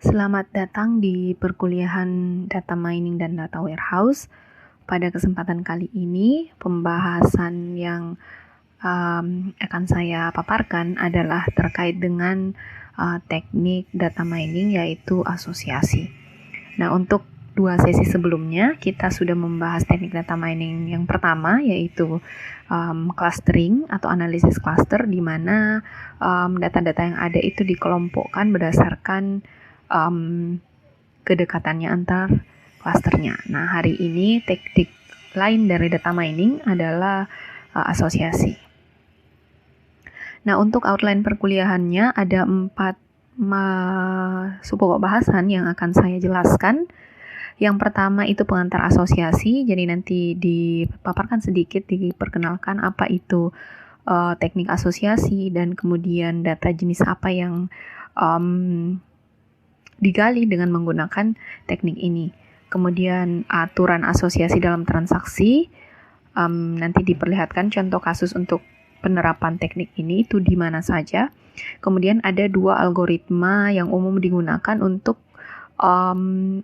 Selamat datang di perkuliahan Data Mining dan Data Warehouse. Pada kesempatan kali ini, pembahasan yang akan saya paparkan adalah terkait dengan teknik data mining, yaitu asosiasi. Nah, untuk 2 sesi sebelumnya, kita sudah membahas teknik data mining yang pertama, yaitu clustering atau analisis cluster, di mana data-data yang ada itu dikelompokkan berdasarkan kedekatannya antar klasternya. Nah, hari ini teknik lain dari data mining adalah asosiasi. Nah, untuk outline perkuliahannya ada 4 subpokok bahasan yang akan saya jelaskan. Yang pertama itu pengantar asosiasi, jadi nanti dipaparkan sedikit, diperkenalkan apa itu teknik asosiasi dan kemudian data jenis apa yang digali dengan menggunakan teknik ini. Kemudian aturan asosiasi dalam transaksi, nanti diperlihatkan contoh kasus untuk penerapan teknik ini itu di mana saja. Kemudian ada 2 algoritma yang umum digunakan untuk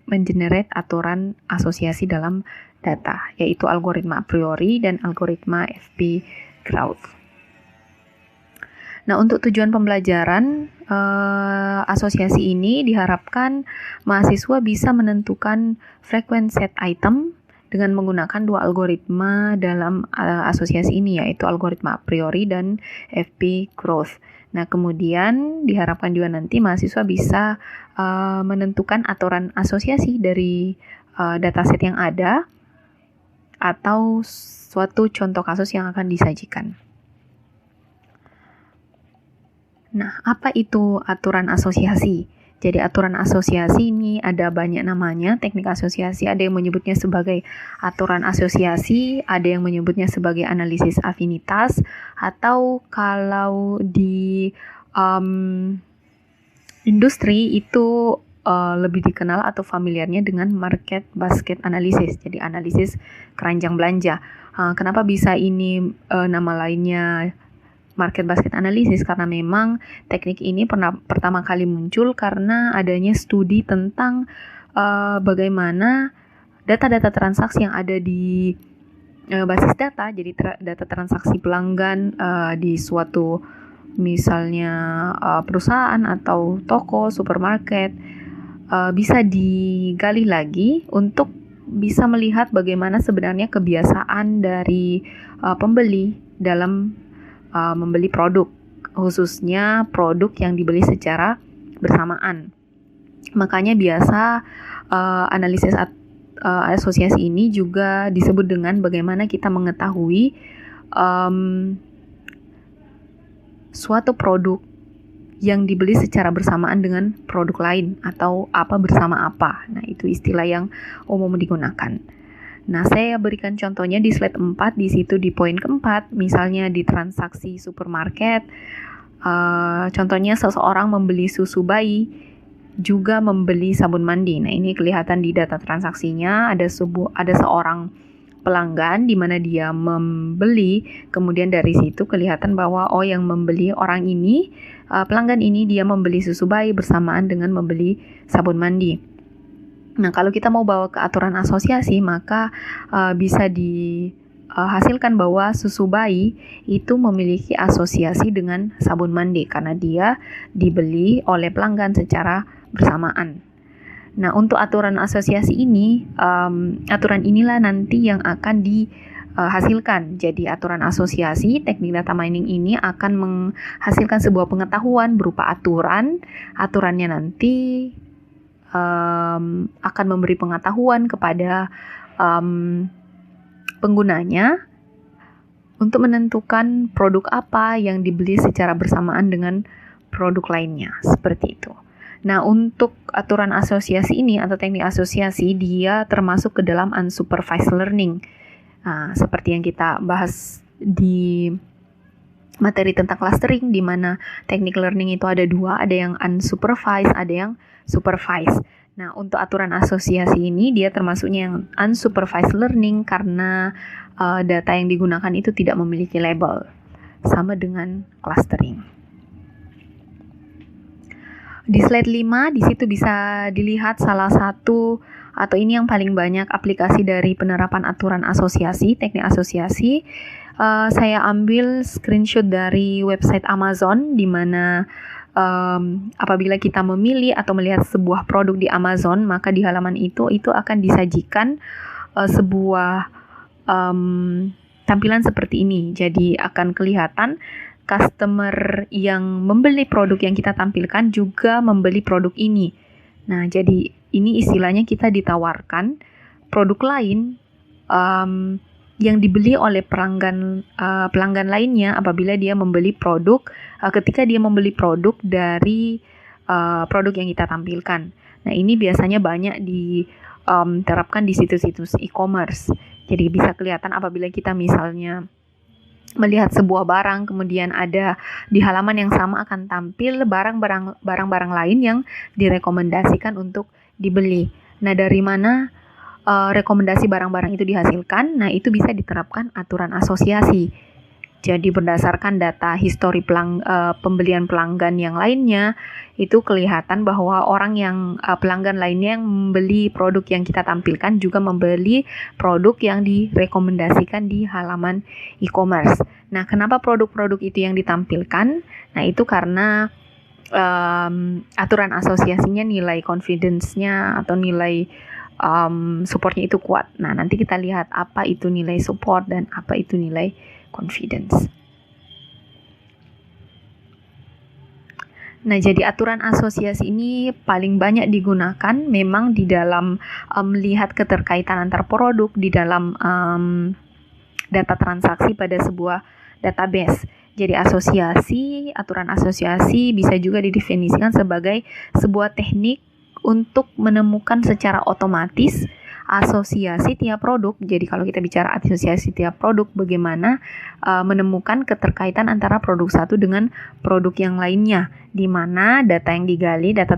mengenerate aturan asosiasi dalam data, yaitu algoritma a priori dan algoritma FP Growth. Nah, untuk tujuan pembelajaran asosiasi ini diharapkan mahasiswa bisa menentukan frequent set item dengan menggunakan 2 algoritma dalam asosiasi ini, yaitu algoritma a priori dan FP Growth. Nah, kemudian diharapkan juga nanti mahasiswa bisa menentukan aturan asosiasi dari dataset yang ada atau suatu contoh kasus yang akan disajikan. Nah, apa itu aturan asosiasi? Jadi aturan asosiasi ini ada banyak namanya, teknik asosiasi. Ada yang menyebutnya sebagai aturan asosiasi, ada yang menyebutnya sebagai analisis afinitas, atau kalau di industri itu lebih dikenal atau familiarnya dengan market basket analysis, jadi analisis keranjang belanja. Kenapa bisa ini nama lainnya market basket analysis? Karena memang teknik ini pertama kali muncul karena adanya studi tentang bagaimana data-data transaksi yang ada di basis data, jadi data transaksi pelanggan di suatu misalnya perusahaan atau toko, supermarket, bisa digali lagi untuk bisa melihat bagaimana sebenarnya kebiasaan dari pembeli dalam membeli produk, khususnya produk yang dibeli secara bersamaan. Makanya biasa analisis asosiasi ini juga disebut dengan bagaimana kita mengetahui suatu produk yang dibeli secara bersamaan dengan produk lain atau apa bersama apa. Nah, itu istilah yang umum digunakan. Nah, saya berikan contohnya di slide 4, di situ di poin keempat, misalnya di transaksi supermarket, contohnya seseorang membeli susu bayi, juga membeli sabun mandi. Nah, ini kelihatan di data transaksinya, ada seorang pelanggan di mana dia membeli, kemudian dari situ kelihatan bahwa yang membeli orang ini, pelanggan ini dia membeli susu bayi bersamaan dengan membeli sabun mandi. Nah, kalau kita mau bawa ke aturan asosiasi, maka bisa dihasilkan bahwa susu bayi itu memiliki asosiasi dengan sabun mandi karena dia dibeli oleh pelanggan secara bersamaan. Nah, untuk aturan asosiasi ini, aturan inilah nanti yang akan dihasilkan. Jadi, aturan asosiasi teknik data mining ini akan menghasilkan sebuah pengetahuan berupa aturan. Aturannya nanti akan memberi pengetahuan kepada penggunanya untuk menentukan produk apa yang dibeli secara bersamaan dengan produk lainnya, seperti itu. Nah, untuk aturan asosiasi ini atau teknik asosiasi, dia termasuk ke dalam unsupervised learning. Seperti yang kita bahas di materi tentang clustering, di mana teknik learning itu ada 2, ada yang unsupervised, ada yang supervised. Nah, untuk aturan asosiasi ini dia termasuknya yang unsupervised learning karena data yang digunakan itu tidak memiliki label, sama dengan clustering. Di slide 5 di situ bisa dilihat salah satu atau ini yang paling banyak aplikasi dari penerapan aturan asosiasi, teknik asosiasi. Saya ambil screenshot dari website Amazon di mana apabila kita memilih atau melihat sebuah produk di Amazon, maka di halaman itu akan disajikan sebuah tampilan seperti ini. Jadi akan kelihatan customer yang membeli produk yang kita tampilkan juga membeli produk ini. Nah, jadi ini istilahnya kita ditawarkan produk lain yang dibeli oleh pelanggan lainnya apabila dia membeli produk ketika dia membeli produk dari produk yang kita tampilkan. Nah, ini biasanya banyak diterapkan di situs-situs e-commerce. Jadi bisa kelihatan apabila kita misalnya melihat sebuah barang, kemudian ada di halaman yang sama akan tampil barang-barang lain yang direkomendasikan untuk dibeli. Nah, dari mana rekomendasi barang-barang itu dihasilkan? Nah, itu bisa diterapkan aturan asosiasi. Jadi berdasarkan data histori pembelian pelanggan yang lainnya, itu kelihatan bahwa pelanggan lainnya yang membeli produk yang kita tampilkan juga membeli produk yang direkomendasikan di halaman e-commerce. Nah, kenapa produk-produk itu yang ditampilkan? Nah, itu karena aturan asosiasinya, nilai confidence-nya atau nilai supportnya itu kuat. Nah, nanti kita lihat apa itu nilai support dan apa itu nilai confidence. Nah, jadi aturan asosiasi ini paling banyak digunakan memang di dalam melihat keterkaitan antar produk di dalam data transaksi pada sebuah database. Jadi aturan asosiasi bisa juga didefinisikan sebagai sebuah teknik untuk menemukan secara otomatis asosiasi tiap produk. Jadi kalau kita bicara asosiasi tiap produk, bagaimana menemukan keterkaitan antara produk satu dengan produk yang lainnya, di mana data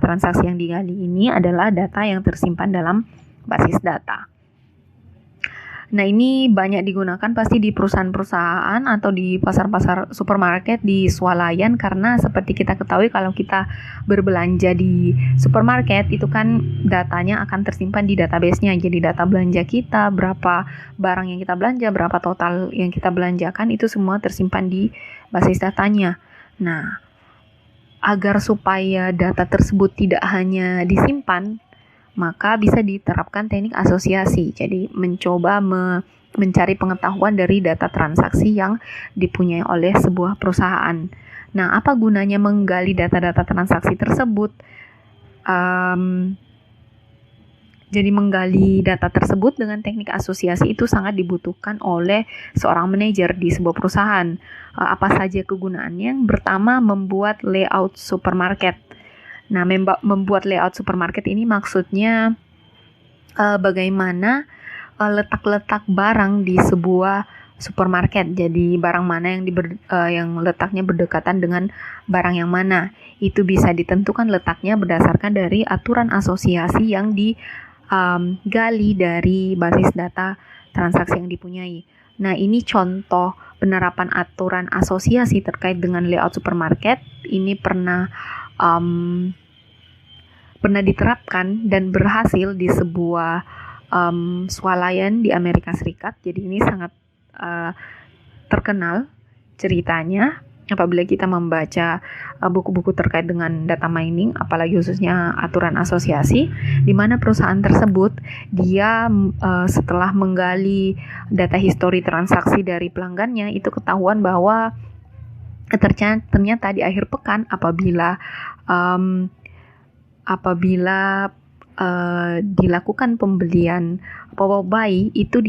transaksi yang digali ini adalah data yang tersimpan dalam basis data. Nah, ini banyak digunakan pasti di perusahaan-perusahaan atau di pasar-pasar supermarket di swalayan, karena seperti kita ketahui kalau kita berbelanja di supermarket itu kan datanya akan tersimpan di database-nya. Jadi data belanja kita, berapa barang yang kita belanja, berapa total yang kita belanjakan, itu semua tersimpan di basis datanya. Nah, agar supaya data tersebut tidak hanya disimpan, maka bisa diterapkan teknik asosiasi. Jadi mencoba mencari pengetahuan dari data transaksi yang dipunyai oleh sebuah perusahaan. Nah, apa gunanya menggali data-data transaksi tersebut? Jadi menggali data tersebut dengan teknik asosiasi itu sangat dibutuhkan oleh seorang manajer di sebuah perusahaan. Apa saja kegunaannya? Yang pertama, membuat layout supermarket. Nah, membuat layout supermarket ini maksudnya bagaimana letak-letak barang di sebuah supermarket. Jadi barang mana yang letaknya berdekatan dengan barang yang mana. Itu bisa ditentukan letaknya berdasarkan dari aturan asosiasi yang digali dari basis data transaksi yang dipunyai. Nah, ini contoh penerapan aturan asosiasi terkait dengan layout supermarket. Ini pernah diterapkan dan berhasil di sebuah swalayan di Amerika Serikat. Jadi ini sangat terkenal ceritanya apabila kita membaca buku-buku terkait dengan data mining, apalagi khususnya aturan asosiasi, di mana perusahaan tersebut dia setelah menggali data histori transaksi dari pelanggannya, itu ketahuan bahwa ternyata di akhir pekan apabila dilakukan pembelian pop-up buy, itu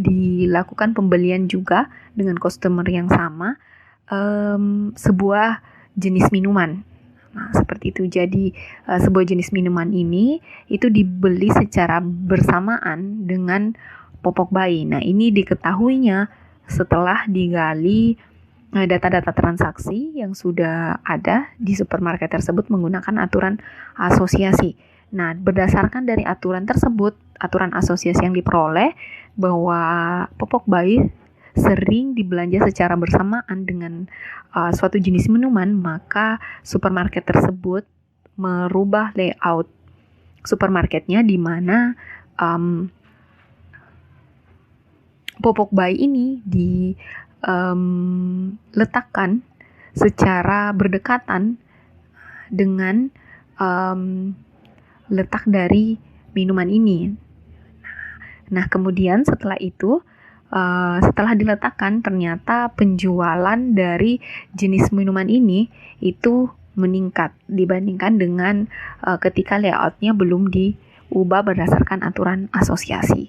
dilakukan pembelian juga dengan customer yang sama sebuah jenis minuman. Nah, seperti itu. Jadi sebuah jenis minuman ini itu dibeli secara bersamaan dengan pop-up buy. Nah, ini diketahuinya setelah digali data-data transaksi yang sudah ada di supermarket tersebut menggunakan aturan asosiasi. Nah, berdasarkan dari aturan tersebut, aturan asosiasi yang diperoleh bahwa pop-up buy sering dibelanja secara bersamaan dengan suatu jenis minuman, maka supermarket tersebut merubah layout supermarketnya, di mana popok bayi ini diletakkan secara berdekatan dengan letak dari minuman ini. Nah, kemudian setelah itu, setelah diletakkan, ternyata penjualan dari jenis minuman ini itu meningkat dibandingkan dengan ketika layoutnya belum diubah berdasarkan aturan asosiasi.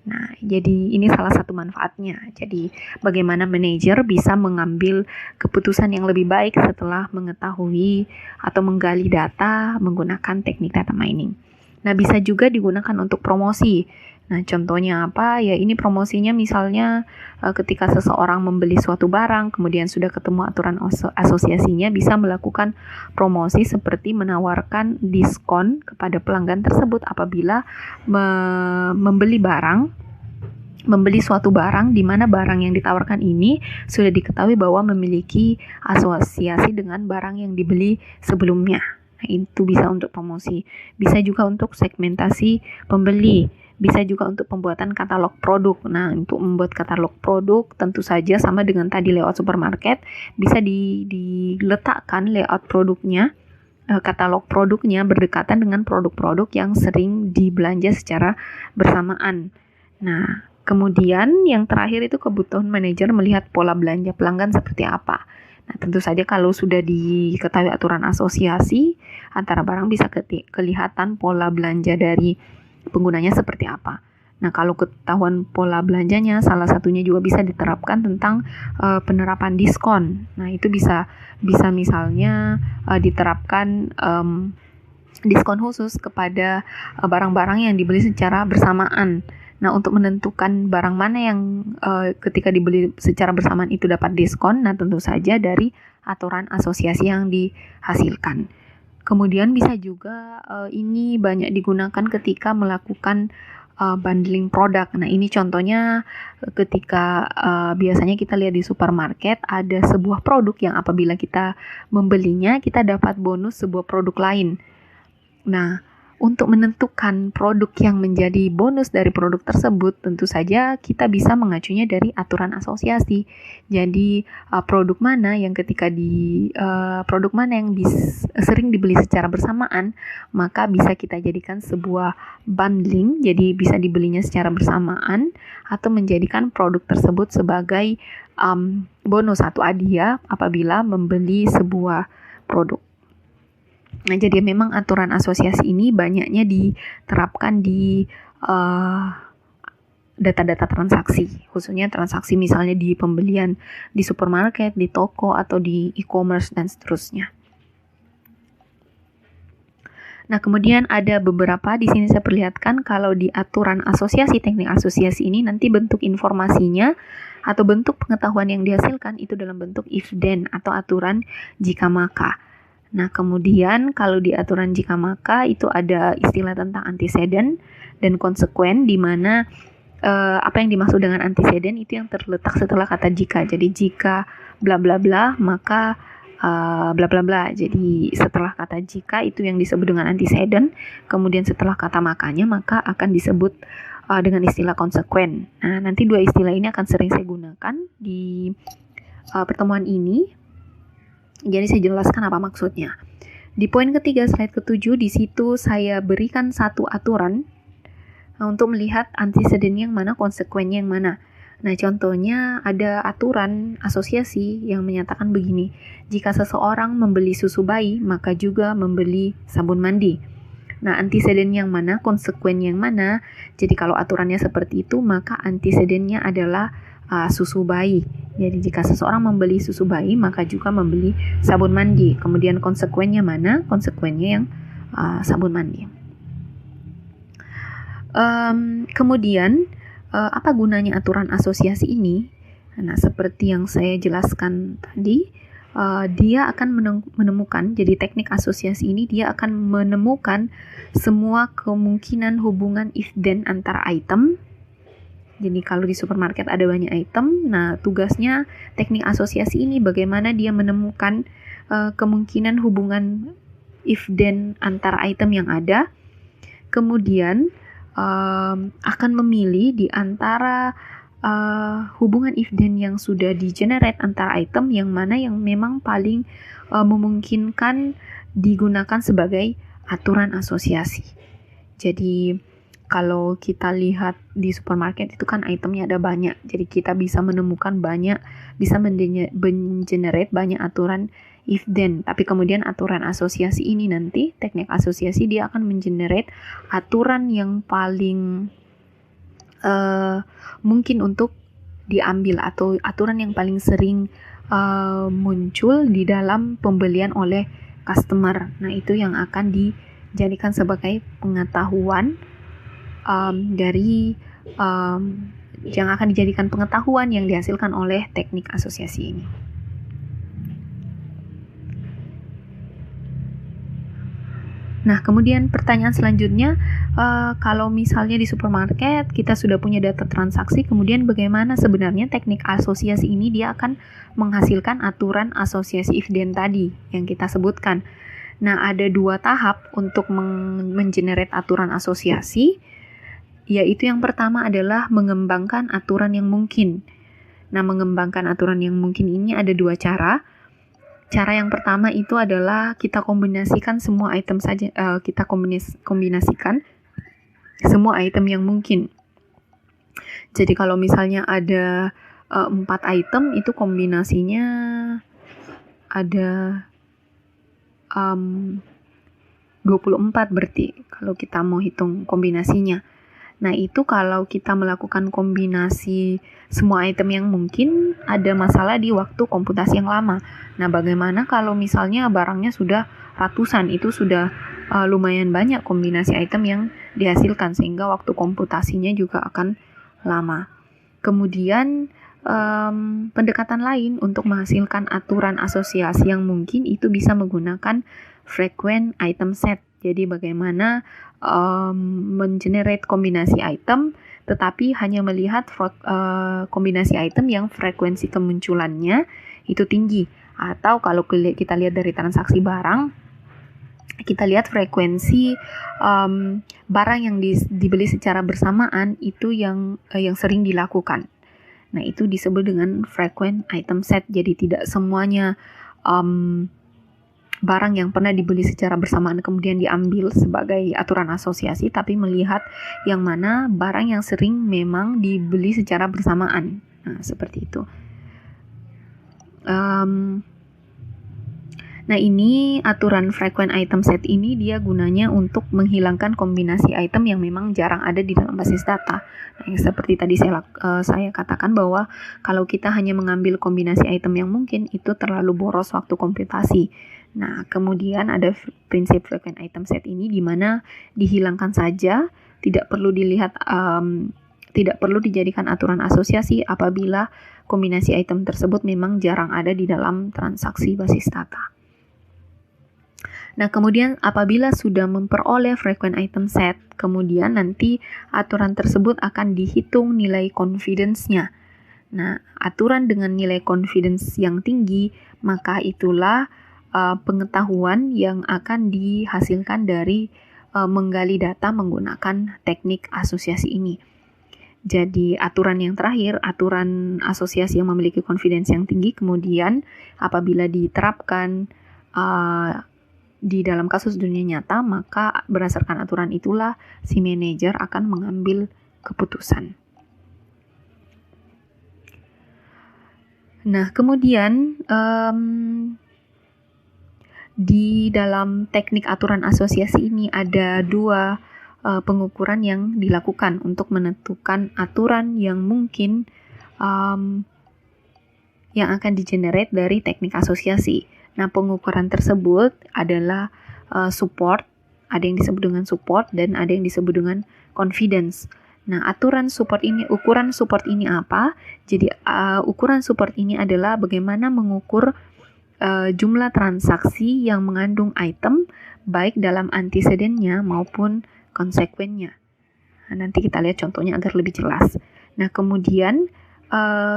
Nah, jadi ini salah satu manfaatnya. Jadi, bagaimana manajer bisa mengambil keputusan yang lebih baik setelah mengetahui atau menggali data menggunakan teknik data mining. Nah, bisa juga digunakan untuk promosi. Nah, contohnya apa? Ya, ini promosinya misalnya ketika seseorang membeli suatu barang, kemudian sudah ketemu aturan asosiasinya, bisa melakukan promosi seperti menawarkan diskon kepada pelanggan tersebut apabila membeli suatu barang, di mana barang yang ditawarkan ini sudah diketahui bahwa memiliki asosiasi dengan barang yang dibeli sebelumnya. Nah, itu bisa untuk promosi. Bisa juga untuk segmentasi pembeli. Bisa juga untuk pembuatan katalog produk. Nah, untuk membuat katalog produk tentu saja sama dengan tadi layout supermarket, bisa diletakkan layout produknya, katalog produknya berdekatan dengan produk-produk yang sering dibelanja secara bersamaan. Nah, kemudian yang terakhir itu kebutuhan manajer melihat pola belanja pelanggan seperti apa. Nah, tentu saja kalau sudah diketahui aturan asosiasi antara barang, bisa kelihatan pola belanja dari penggunanya seperti apa. Nah, kalau ketahuan pola belanjanya, salah satunya juga bisa diterapkan tentang penerapan diskon. Nah, itu bisa misalnya diterapkan diskon khusus kepada barang-barang yang dibeli secara bersamaan. Nah, untuk menentukan barang mana yang ketika dibeli secara bersamaan itu dapat diskon, nah tentu saja dari aturan asosiasi yang dihasilkan. Kemudian bisa juga ini banyak digunakan ketika melakukan bundling produk. Nah, ini contohnya ketika biasanya kita lihat di supermarket ada sebuah produk yang apabila kita membelinya, kita dapat bonus sebuah produk lain. Nah, untuk menentukan produk yang menjadi bonus dari produk tersebut, tentu saja kita bisa mengacunya dari aturan asosiasi. Jadi, produk mana yang sering dibeli secara bersamaan, maka bisa kita jadikan sebuah bundling, jadi bisa dibelinya secara bersamaan, atau menjadikan produk tersebut sebagai bonus atau hadiah apabila membeli sebuah produk. Nah, jadi memang aturan asosiasi ini banyaknya diterapkan di data-data transaksi, khususnya transaksi misalnya di pembelian di supermarket, di toko, atau di e-commerce, dan seterusnya. Nah, kemudian ada beberapa, di sini saya perlihatkan kalau di aturan asosiasi, teknik asosiasi ini nanti bentuk informasinya atau bentuk pengetahuan yang dihasilkan itu dalam bentuk if then atau aturan jika maka. Nah, kemudian kalau di aturan jika maka itu ada istilah tentang antecedent dan konsekuen, di mana apa yang dimaksud dengan antecedent itu yang terletak setelah kata jika. Jadi jika bla bla bla, maka bla bla bla. Jadi setelah kata jika itu yang disebut dengan antecedent, kemudian setelah kata makanya maka akan disebut dengan istilah konsekuen. Nah, nanti dua istilah ini akan sering saya gunakan di pertemuan ini. Jadi saya jelaskan apa maksudnya. Di poin ketiga, slide ke-7, di situ saya berikan satu aturan untuk melihat antecedent yang mana, konsekuennya yang mana. Nah, contohnya ada aturan asosiasi yang menyatakan begini, jika seseorang membeli susu bayi, maka juga membeli sabun mandi. Nah, antecedent yang mana, konsekuen yang mana? Jadi kalau aturannya seperti itu, maka antecedentnya adalah susu bayi. Jadi jika seseorang membeli susu bayi, maka juga membeli sabun mandi. Kemudian konsekuennya mana? Konsekuennya yang sabun mandi. Kemudian apa gunanya aturan asosiasi ini? Nah, seperti yang saya jelaskan tadi, dia akan menemukan, jadi teknik asosiasi ini dia akan menemukan semua kemungkinan hubungan if then antara item. Jadi kalau di supermarket ada banyak item, nah tugasnya teknik asosiasi ini bagaimana dia menemukan kemungkinan hubungan if then antara item yang ada, kemudian akan memilih di antara hubungan if then yang sudah di-generate antara item yang mana yang memang paling memungkinkan digunakan sebagai aturan asosiasi. Jadi kalau kita lihat di supermarket itu kan itemnya ada banyak, jadi kita bisa menemukan banyak, bisa mengenerate banyak aturan if then. Tapi kemudian aturan asosiasi ini nanti, teknik asosiasi dia akan mengenerate aturan yang paling mungkin untuk diambil atau aturan yang paling sering muncul di dalam pembelian oleh customer. Nah, itu yang akan dijadikan sebagai pengetahuan yang akan dijadikan pengetahuan yang dihasilkan oleh teknik asosiasi ini. Nah, kemudian pertanyaan selanjutnya, kalau misalnya di supermarket kita sudah punya data transaksi, kemudian bagaimana sebenarnya teknik asosiasi ini dia akan menghasilkan aturan asosiasi if then tadi yang kita sebutkan. Nah, ada 2 tahap untuk mengenerate aturan asosiasi, yaitu yang pertama adalah mengembangkan aturan yang mungkin. Nah, mengembangkan aturan yang mungkin ini ada 2 cara. Cara yang pertama itu adalah kita kombinasikan semua item saja, kita kombinasikan semua item yang mungkin. Jadi kalau misalnya ada 4 item, itu kombinasinya ada 24 berarti kalau kita mau hitung kombinasinya. Nah, itu kalau kita melakukan kombinasi semua item yang mungkin, ada masalah di waktu komputasi yang lama. Nah, bagaimana kalau misalnya barangnya sudah ratusan, itu sudah lumayan banyak kombinasi item yang dihasilkan, sehingga waktu komputasinya juga akan lama. Kemudian, pendekatan lain untuk menghasilkan aturan asosiasi yang mungkin itu bisa menggunakan frequent item set. Jadi bagaimana mengenerate kombinasi item, tetapi hanya melihat kombinasi item yang frekuensi kemunculannya itu tinggi. Atau kalau kita lihat dari transaksi barang, kita lihat frekuensi barang yang dibeli secara bersamaan itu yang sering dilakukan. Nah, itu disebut dengan frequent item set. Jadi tidak semuanya barang yang pernah dibeli secara bersamaan kemudian diambil sebagai aturan asosiasi, tapi melihat yang mana barang yang sering memang dibeli secara bersamaan. Nah, seperti itu. Nah, ini aturan frequent item set ini dia gunanya untuk menghilangkan kombinasi item yang memang jarang ada di dalam basis data. Nah, yang seperti tadi saya katakan bahwa kalau kita hanya mengambil kombinasi item yang mungkin, itu terlalu boros waktu komputasi. Nah, kemudian ada prinsip frequent item set ini di mana dihilangkan saja, tidak perlu dilihat, tidak perlu dijadikan aturan asosiasi apabila kombinasi item tersebut memang jarang ada di dalam transaksi basis data. Nah, kemudian apabila sudah memperoleh frequent item set, kemudian nanti aturan tersebut akan dihitung nilai confidence-nya. Nah, aturan dengan nilai confidence yang tinggi, maka itulah pengetahuan yang akan dihasilkan dari menggali data menggunakan teknik asosiasi ini. Jadi aturan yang terakhir, aturan asosiasi yang memiliki confidence yang tinggi, kemudian apabila diterapkan di dalam kasus dunia nyata, maka berdasarkan aturan itulah si manajer akan mengambil keputusan. Nah, kemudian di dalam teknik aturan asosiasi ini ada 2 pengukuran yang dilakukan untuk menentukan aturan yang mungkin yang akan digenerate dari teknik asosiasi. Nah, pengukuran tersebut adalah support, ada yang disebut dengan support dan ada yang disebut dengan confidence. Nah, ukuran support ini apa? Jadi ukuran support ini adalah bagaimana mengukur jumlah transaksi yang mengandung item baik dalam antecedennya maupun konsekuennya. Nah, nanti kita lihat contohnya agar lebih jelas. Nah, kemudian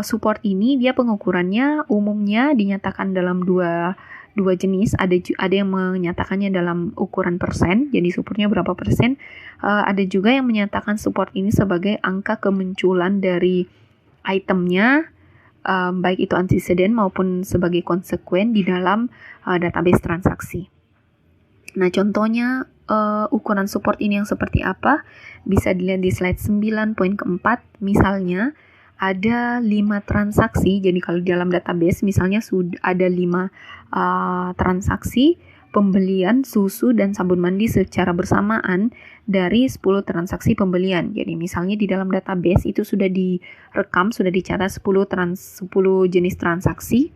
support ini dia pengukurannya umumnya dinyatakan dalam 2 dua jenis, ada yang menyatakannya dalam ukuran persen, jadi supportnya berapa persen. Ada juga yang menyatakan support ini sebagai angka kemunculan dari itemnya, baik itu antecedent maupun sebagai konsekuen di dalam database transaksi. Nah, contohnya ukuran support ini yang seperti apa? Bisa dilihat di slide 9 poin keempat. Misalnya ada 5 transaksi, jadi kalau di dalam database misalnya sudah ada 5 transaksi pembelian susu dan sabun mandi secara bersamaan dari 10 transaksi pembelian. Jadi misalnya di dalam database itu sudah direkam, sudah dicatat 10 jenis transaksi.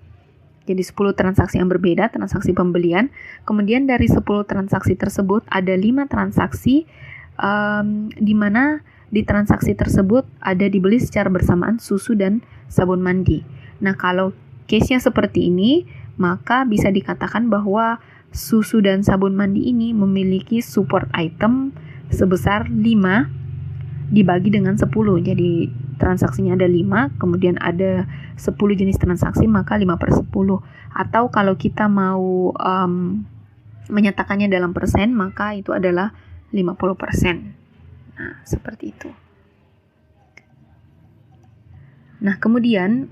Jadi 10 transaksi yang berbeda, transaksi pembelian. Kemudian dari 10 transaksi tersebut ada 5 transaksi di mana di transaksi tersebut ada dibeli secara bersamaan susu dan sabun mandi. Nah, kalau case-nya seperti ini, maka bisa dikatakan bahwa susu dan sabun mandi ini memiliki support item sebesar 5 dibagi dengan 10. Jadi transaksinya ada 5, kemudian ada 10 jenis transaksi, maka 5/10. Atau kalau kita mau menyatakannya dalam persen, maka itu adalah 50%. Nah, seperti itu. Nah, kemudian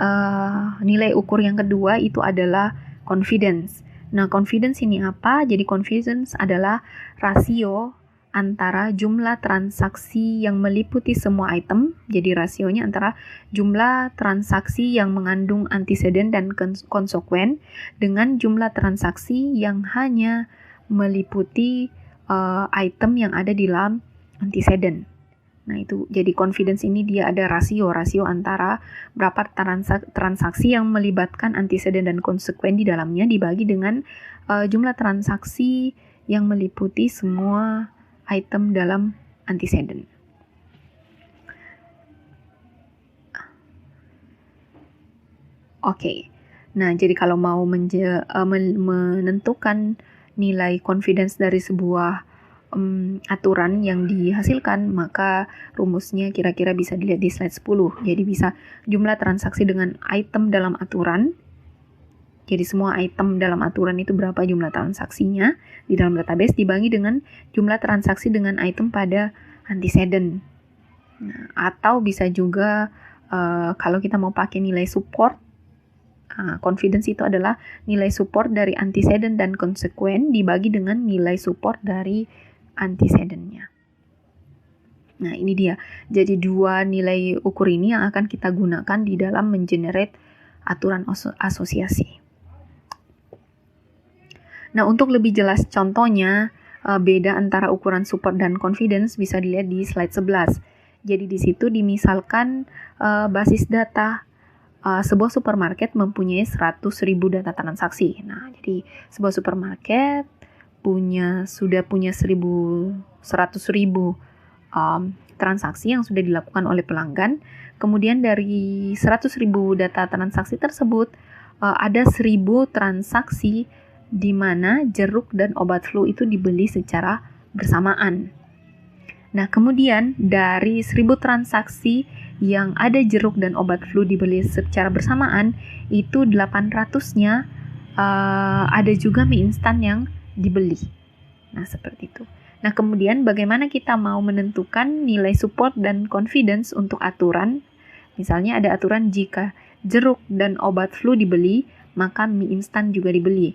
nilai ukur yang kedua itu adalah confidence. Nah, confidence ini apa? Jadi confidence adalah rasio antara jumlah transaksi yang meliputi semua item, jadi rasionya antara jumlah transaksi yang mengandung antecedent dan konsekuen dengan jumlah transaksi yang hanya meliputi item yang ada di dalam antecedent. Nah, itu jadi confidence ini dia ada rasio antara berapa transaksi yang melibatkan antecedent dan konsekuen di dalamnya dibagi dengan jumlah transaksi yang meliputi semua item dalam antecedent. Oke. Nah, jadi kalau mau menentukan nilai confidence dari sebuah aturan yang dihasilkan, maka rumusnya kira-kira bisa dilihat di slide 10. Jadi bisa jumlah transaksi dengan item dalam aturan. Jadi semua item dalam aturan itu berapa jumlah transaksinya di dalam database dibagi dengan jumlah transaksi dengan item pada antecedent. Nah, atau bisa juga kalau kita mau pakai nilai support, confidence itu adalah nilai support dari antecedent dan konsekuen dibagi dengan nilai support dari antecedent-nya. Nah, ini dia. Jadi dua nilai ukur ini yang akan kita gunakan di dalam mengenerate aturan asosiasi. Nah, untuk lebih jelas contohnya, beda antara ukuran support dan confidence bisa dilihat di slide 11. Jadi di situ dimisalkan basis data sebuah supermarket mempunyai 100.000 data transaksi. Nah, jadi sebuah supermarket sudah punya 100.000 transaksi yang sudah dilakukan oleh pelanggan. Kemudian dari 100.000 data transaksi tersebut ada 1.000 transaksi di mana jeruk dan obat flu itu dibeli secara bersamaan. Nah, kemudian dari 1.000 transaksi yang ada jeruk dan obat flu dibeli secara bersamaan, itu 800-nya ada juga mie instan yang dibeli. Nah, seperti itu. Nah, kemudian bagaimana kita mau menentukan nilai support dan confidence untuk aturan? Misalnya ada aturan jika jeruk dan obat flu dibeli, maka mie instan juga dibeli.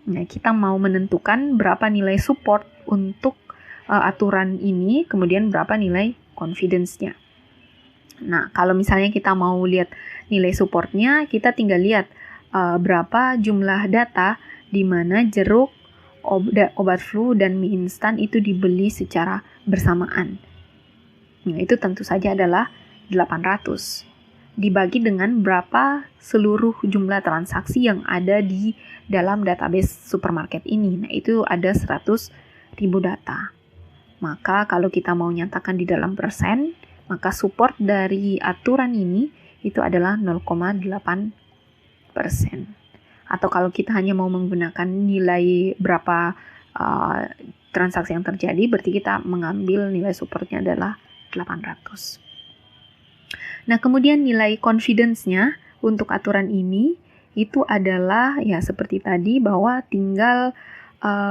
Nah, kita mau menentukan berapa nilai support untuk aturan ini, kemudian berapa nilai confidence-nya. Nah, kalau misalnya kita mau lihat nilai supportnya, kita tinggal lihat berapa jumlah data di mana jeruk, obat flu, dan mie instan itu dibeli secara bersamaan. Nah, itu tentu saja adalah 800. Dibagi dengan berapa seluruh jumlah transaksi yang ada di dalam database supermarket ini. Nah, itu ada 100.000 data. Maka kalau kita mau nyatakan di dalam persen, maka support dari aturan ini itu adalah 0,8%. Atau kalau kita hanya mau menggunakan nilai berapa transaksi yang terjadi, berarti kita mengambil nilai supportnya adalah 800. Nah, kemudian nilai confidence-nya untuk aturan ini itu adalah ya seperti tadi bahwa tinggal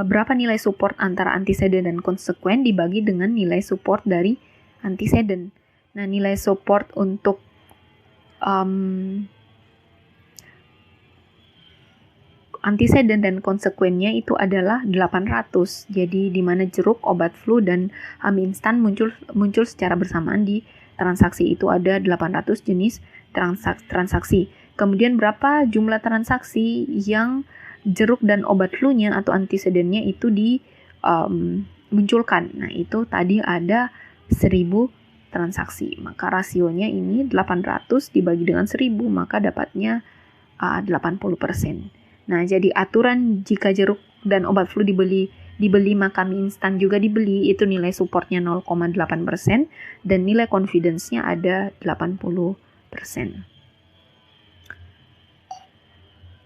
berapa nilai support antara antecedent dan konsekuen dibagi dengan nilai support dari antecedent. Nah, nilai support untuk antecedent dan konsekuennya itu adalah 800. Jadi di mana jeruk, obat flu, dan mie instan muncul secara bersamaan di transaksi itu ada 800 jenis transaksi. Kemudian berapa jumlah transaksi yang jeruk dan obat flu-nya atau antecedent-nya itu dimunculkan. Nah, itu tadi ada 1000 transaksi. Maka rasionya ini 800 dibagi dengan 1000, maka dapatnya 80%. Nah, jadi aturan jika jeruk dan obat flu dibeli maka mie instan juga dibeli, itu nilai supportnya 0,8% dan nilai confidence-nya ada 80%.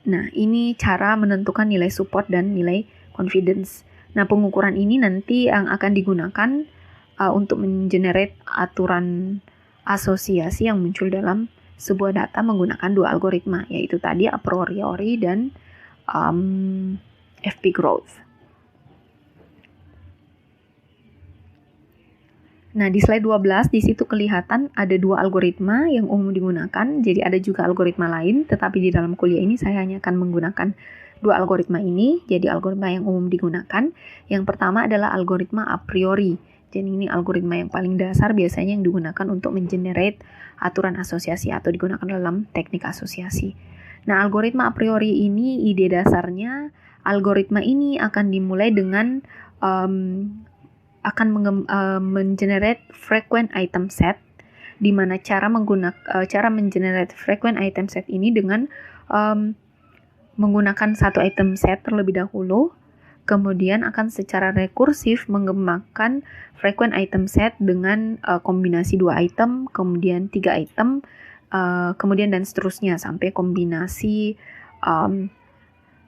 Nah, ini cara menentukan nilai support dan nilai confidence. Nah, pengukuran ini nanti yang akan digunakan untuk mengenerate aturan asosiasi yang muncul dalam sebuah data menggunakan dua algoritma, yaitu tadi a priori dan FP growth. Nah, di slide 12 di situ kelihatan ada dua algoritma yang umum digunakan. Jadi ada juga algoritma lain, tetapi di dalam kuliah ini saya hanya akan menggunakan dua algoritma ini. Jadi algoritma yang umum digunakan. Yang pertama adalah algoritma a priori. Jadi ini algoritma yang paling dasar biasanya yang digunakan untuk mengenerate aturan asosiasi atau digunakan dalam teknik asosiasi. Nah, algoritma a priori ini ide dasarnya, algoritma ini akan dimulai dengan mengenerate frequent item set, di mana cara mengenerate frequent item set ini dengan menggunakan satu item set terlebih dahulu, kemudian akan secara rekursif mengembangkan frequent item set dengan kombinasi 2 item, kemudian 3 item, kemudian dan seterusnya sampai kombinasi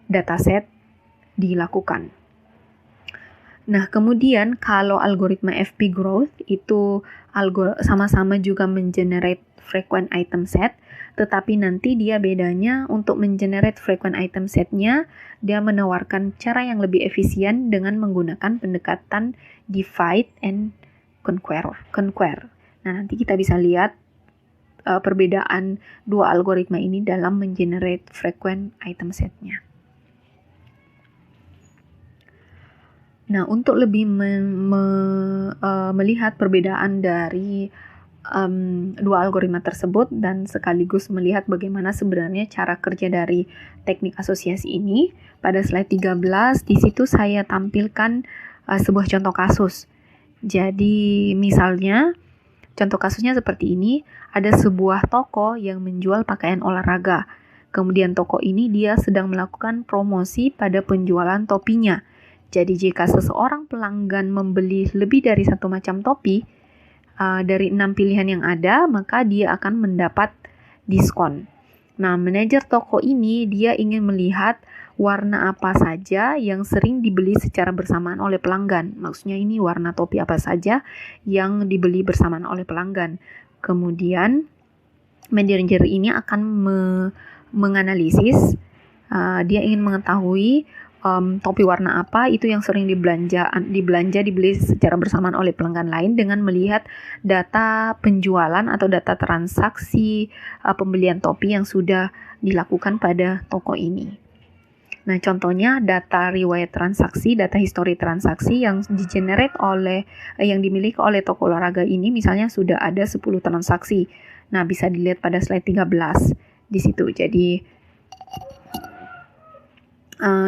dataset dilakukan. Nah, kemudian kalau algoritma FP growth itu sama-sama juga mengenerate frequent item set, tetapi nanti dia bedanya untuk mengenerate frequent item setnya, dia menawarkan cara yang lebih efisien dengan menggunakan pendekatan divide and conquer. Nah, nanti kita bisa lihat perbedaan dua algoritma ini dalam mengenerate frequent item setnya. Nah, untuk lebih melihat perbedaan dari dua algoritma tersebut dan sekaligus melihat bagaimana sebenarnya cara kerja dari teknik asosiasi ini, pada slide 13 di situ saya tampilkan sebuah contoh kasus. Jadi misalnya contoh kasusnya seperti ini, ada sebuah toko yang menjual pakaian olahraga. Kemudian toko ini dia sedang melakukan promosi pada penjualan topinya. Jadi jika seseorang pelanggan membeli lebih dari satu macam topi, dari 6 pilihan yang ada, maka dia akan mendapat diskon. Nah, manajer toko ini dia ingin melihat warna apa saja yang sering dibeli secara bersamaan oleh pelanggan. Maksudnya ini warna topi apa saja yang dibeli bersamaan oleh pelanggan. Kemudian manajer ini akan menganalisis, dia ingin mengetahui topi warna apa itu yang sering dibeli secara bersamaan oleh pelanggan lain dengan melihat data penjualan atau data transaksi pembelian topi yang sudah dilakukan pada toko ini. Nah, contohnya data riwayat transaksi, data histori transaksi yang yang dimiliki oleh toko olahraga ini misalnya sudah ada 10 transaksi. Nah, bisa dilihat pada slide 13 di situ. Jadi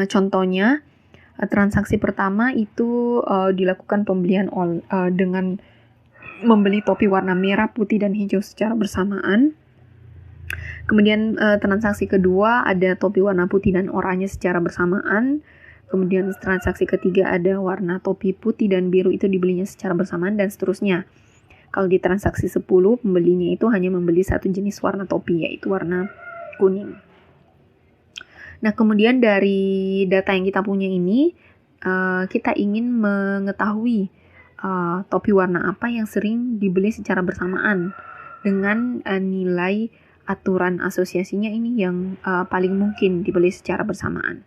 contohnya transaksi pertama itu dilakukan pembelian dengan membeli topi warna merah, putih, dan hijau secara bersamaan. Kemudian transaksi kedua ada topi warna putih dan oranye secara bersamaan. Kemudian transaksi ketiga ada warna topi putih dan biru itu dibelinya secara bersamaan dan seterusnya. Kalau di transaksi 10 pembelinya itu hanya membeli satu jenis warna topi yaitu warna kuning. Nah, kemudian dari data yang kita punya ini kita ingin mengetahui topi warna apa yang sering dibeli secara bersamaan dengan nilai aturan asosiasinya ini yang paling mungkin dibeli secara bersamaan.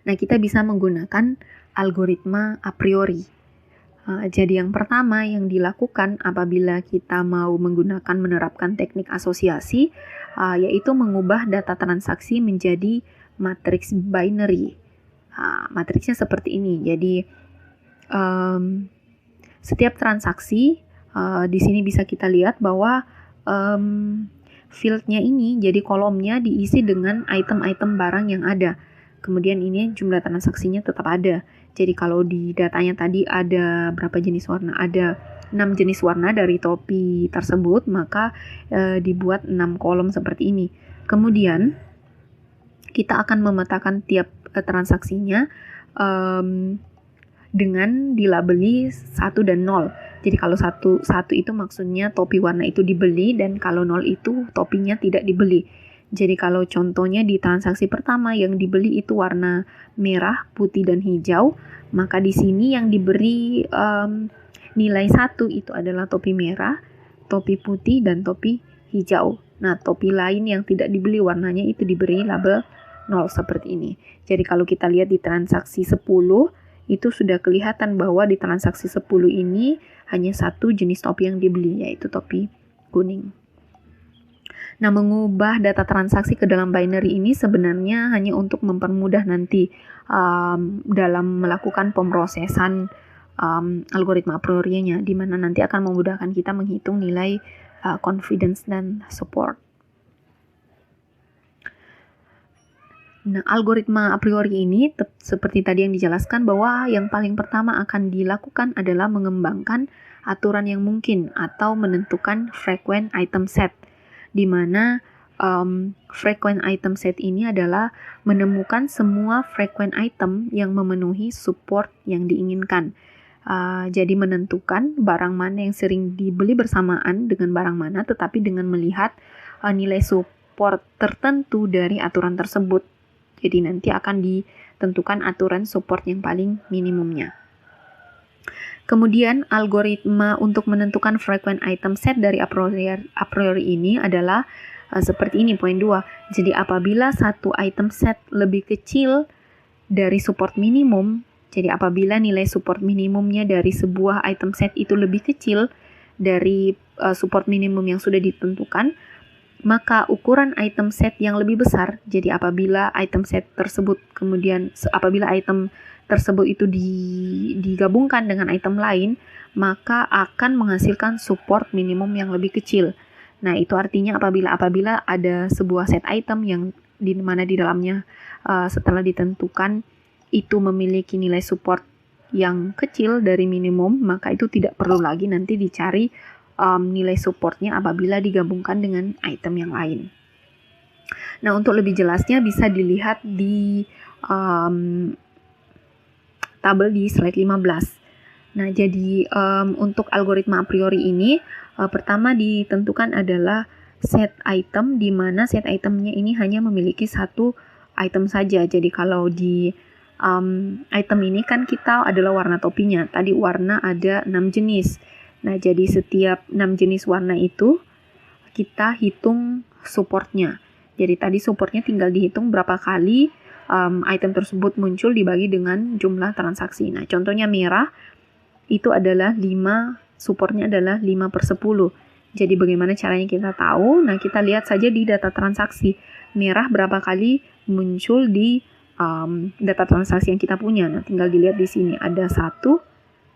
Nah, kita bisa menggunakan algoritma a priori. Jadi yang pertama yang dilakukan apabila kita mau menerapkan teknik asosiasi, yaitu mengubah data transaksi menjadi matriks binary. Matriksnya seperti ini. Jadi setiap transaksi di sini bisa kita lihat bahwa fieldnya ini, jadi kolomnya diisi dengan item-item barang yang ada. Kemudian ini jumlah transaksinya tetap ada. Jadi kalau di datanya tadi ada berapa jenis warna? Ada 6 jenis warna dari topi tersebut, maka dibuat 6 kolom seperti ini. Kemudian kita akan memetakan tiap transaksinya dengan dilabeli 1 dan 0. Jadi kalau 1 itu maksudnya topi warna itu dibeli, dan kalau 0 itu topinya tidak dibeli. Jadi kalau contohnya di transaksi pertama yang dibeli itu warna merah, putih, dan hijau, maka di sini yang diberi nilai 1 itu adalah topi merah, topi putih, dan topi hijau. Nah, topi lain yang tidak dibeli warnanya itu diberi label 0 seperti ini. Jadi kalau kita lihat di transaksi 10, itu sudah kelihatan bahwa di transaksi 10 ini hanya 1 jenis topi yang dibeli, yaitu topi kuning. Nah, mengubah data transaksi ke dalam binary ini sebenarnya hanya untuk mempermudah nanti dalam melakukan pemrosesan algoritma a priori-nya, di mana nanti akan memudahkan kita menghitung nilai confidence dan support. Nah, algoritma a priori ini seperti tadi yang dijelaskan bahwa yang paling pertama akan dilakukan adalah mengembangkan aturan yang mungkin atau menentukan frequent item set, di mana frequent item set ini adalah menemukan semua frequent item yang memenuhi support yang diinginkan. Jadi menentukan barang mana yang sering dibeli bersamaan dengan barang mana, tetapi dengan melihat nilai support tertentu dari aturan tersebut. Jadi nanti akan ditentukan aturan support yang paling minimumnya. Kemudian algoritma untuk menentukan frequent item set dari a priori ini adalah seperti ini, poin 2. Jadi apabila satu item set lebih kecil dari support minimum, jadi apabila nilai support minimumnya dari sebuah item set itu lebih kecil dari support minimum yang sudah ditentukan, maka ukuran item set yang lebih besar, jadi apabila item set tersebut apabila item tersebut itu digabungkan dengan item lain, maka akan menghasilkan support minimum yang lebih kecil. Nah, itu artinya apabila ada sebuah set item yang di mana di dalamnya setelah ditentukan itu memiliki nilai support yang kecil dari minimum, maka itu tidak perlu lagi nanti dicari nilai supportnya apabila digabungkan dengan item yang lain. Nah, untuk lebih jelasnya bisa dilihat di tabel di slide 15. Nah, jadi untuk algoritma a priori ini pertama ditentukan adalah set item, di mana set itemnya ini hanya memiliki 1 item saja. Jadi kalau di item ini kan kita adalah warna topinya. Tadi warna ada 6 jenis. Nah, jadi setiap 6 jenis warna itu kita hitung supportnya. Jadi tadi supportnya tinggal dihitung berapa kali item tersebut muncul dibagi dengan jumlah transaksi. Nah, contohnya merah itu adalah 5, supportnya adalah 5/10. Jadi bagaimana caranya kita tahu? Nah, kita lihat saja di data transaksi. Merah berapa kali muncul di data transaksi yang kita punya. Nah, tinggal dilihat di sini ada 1,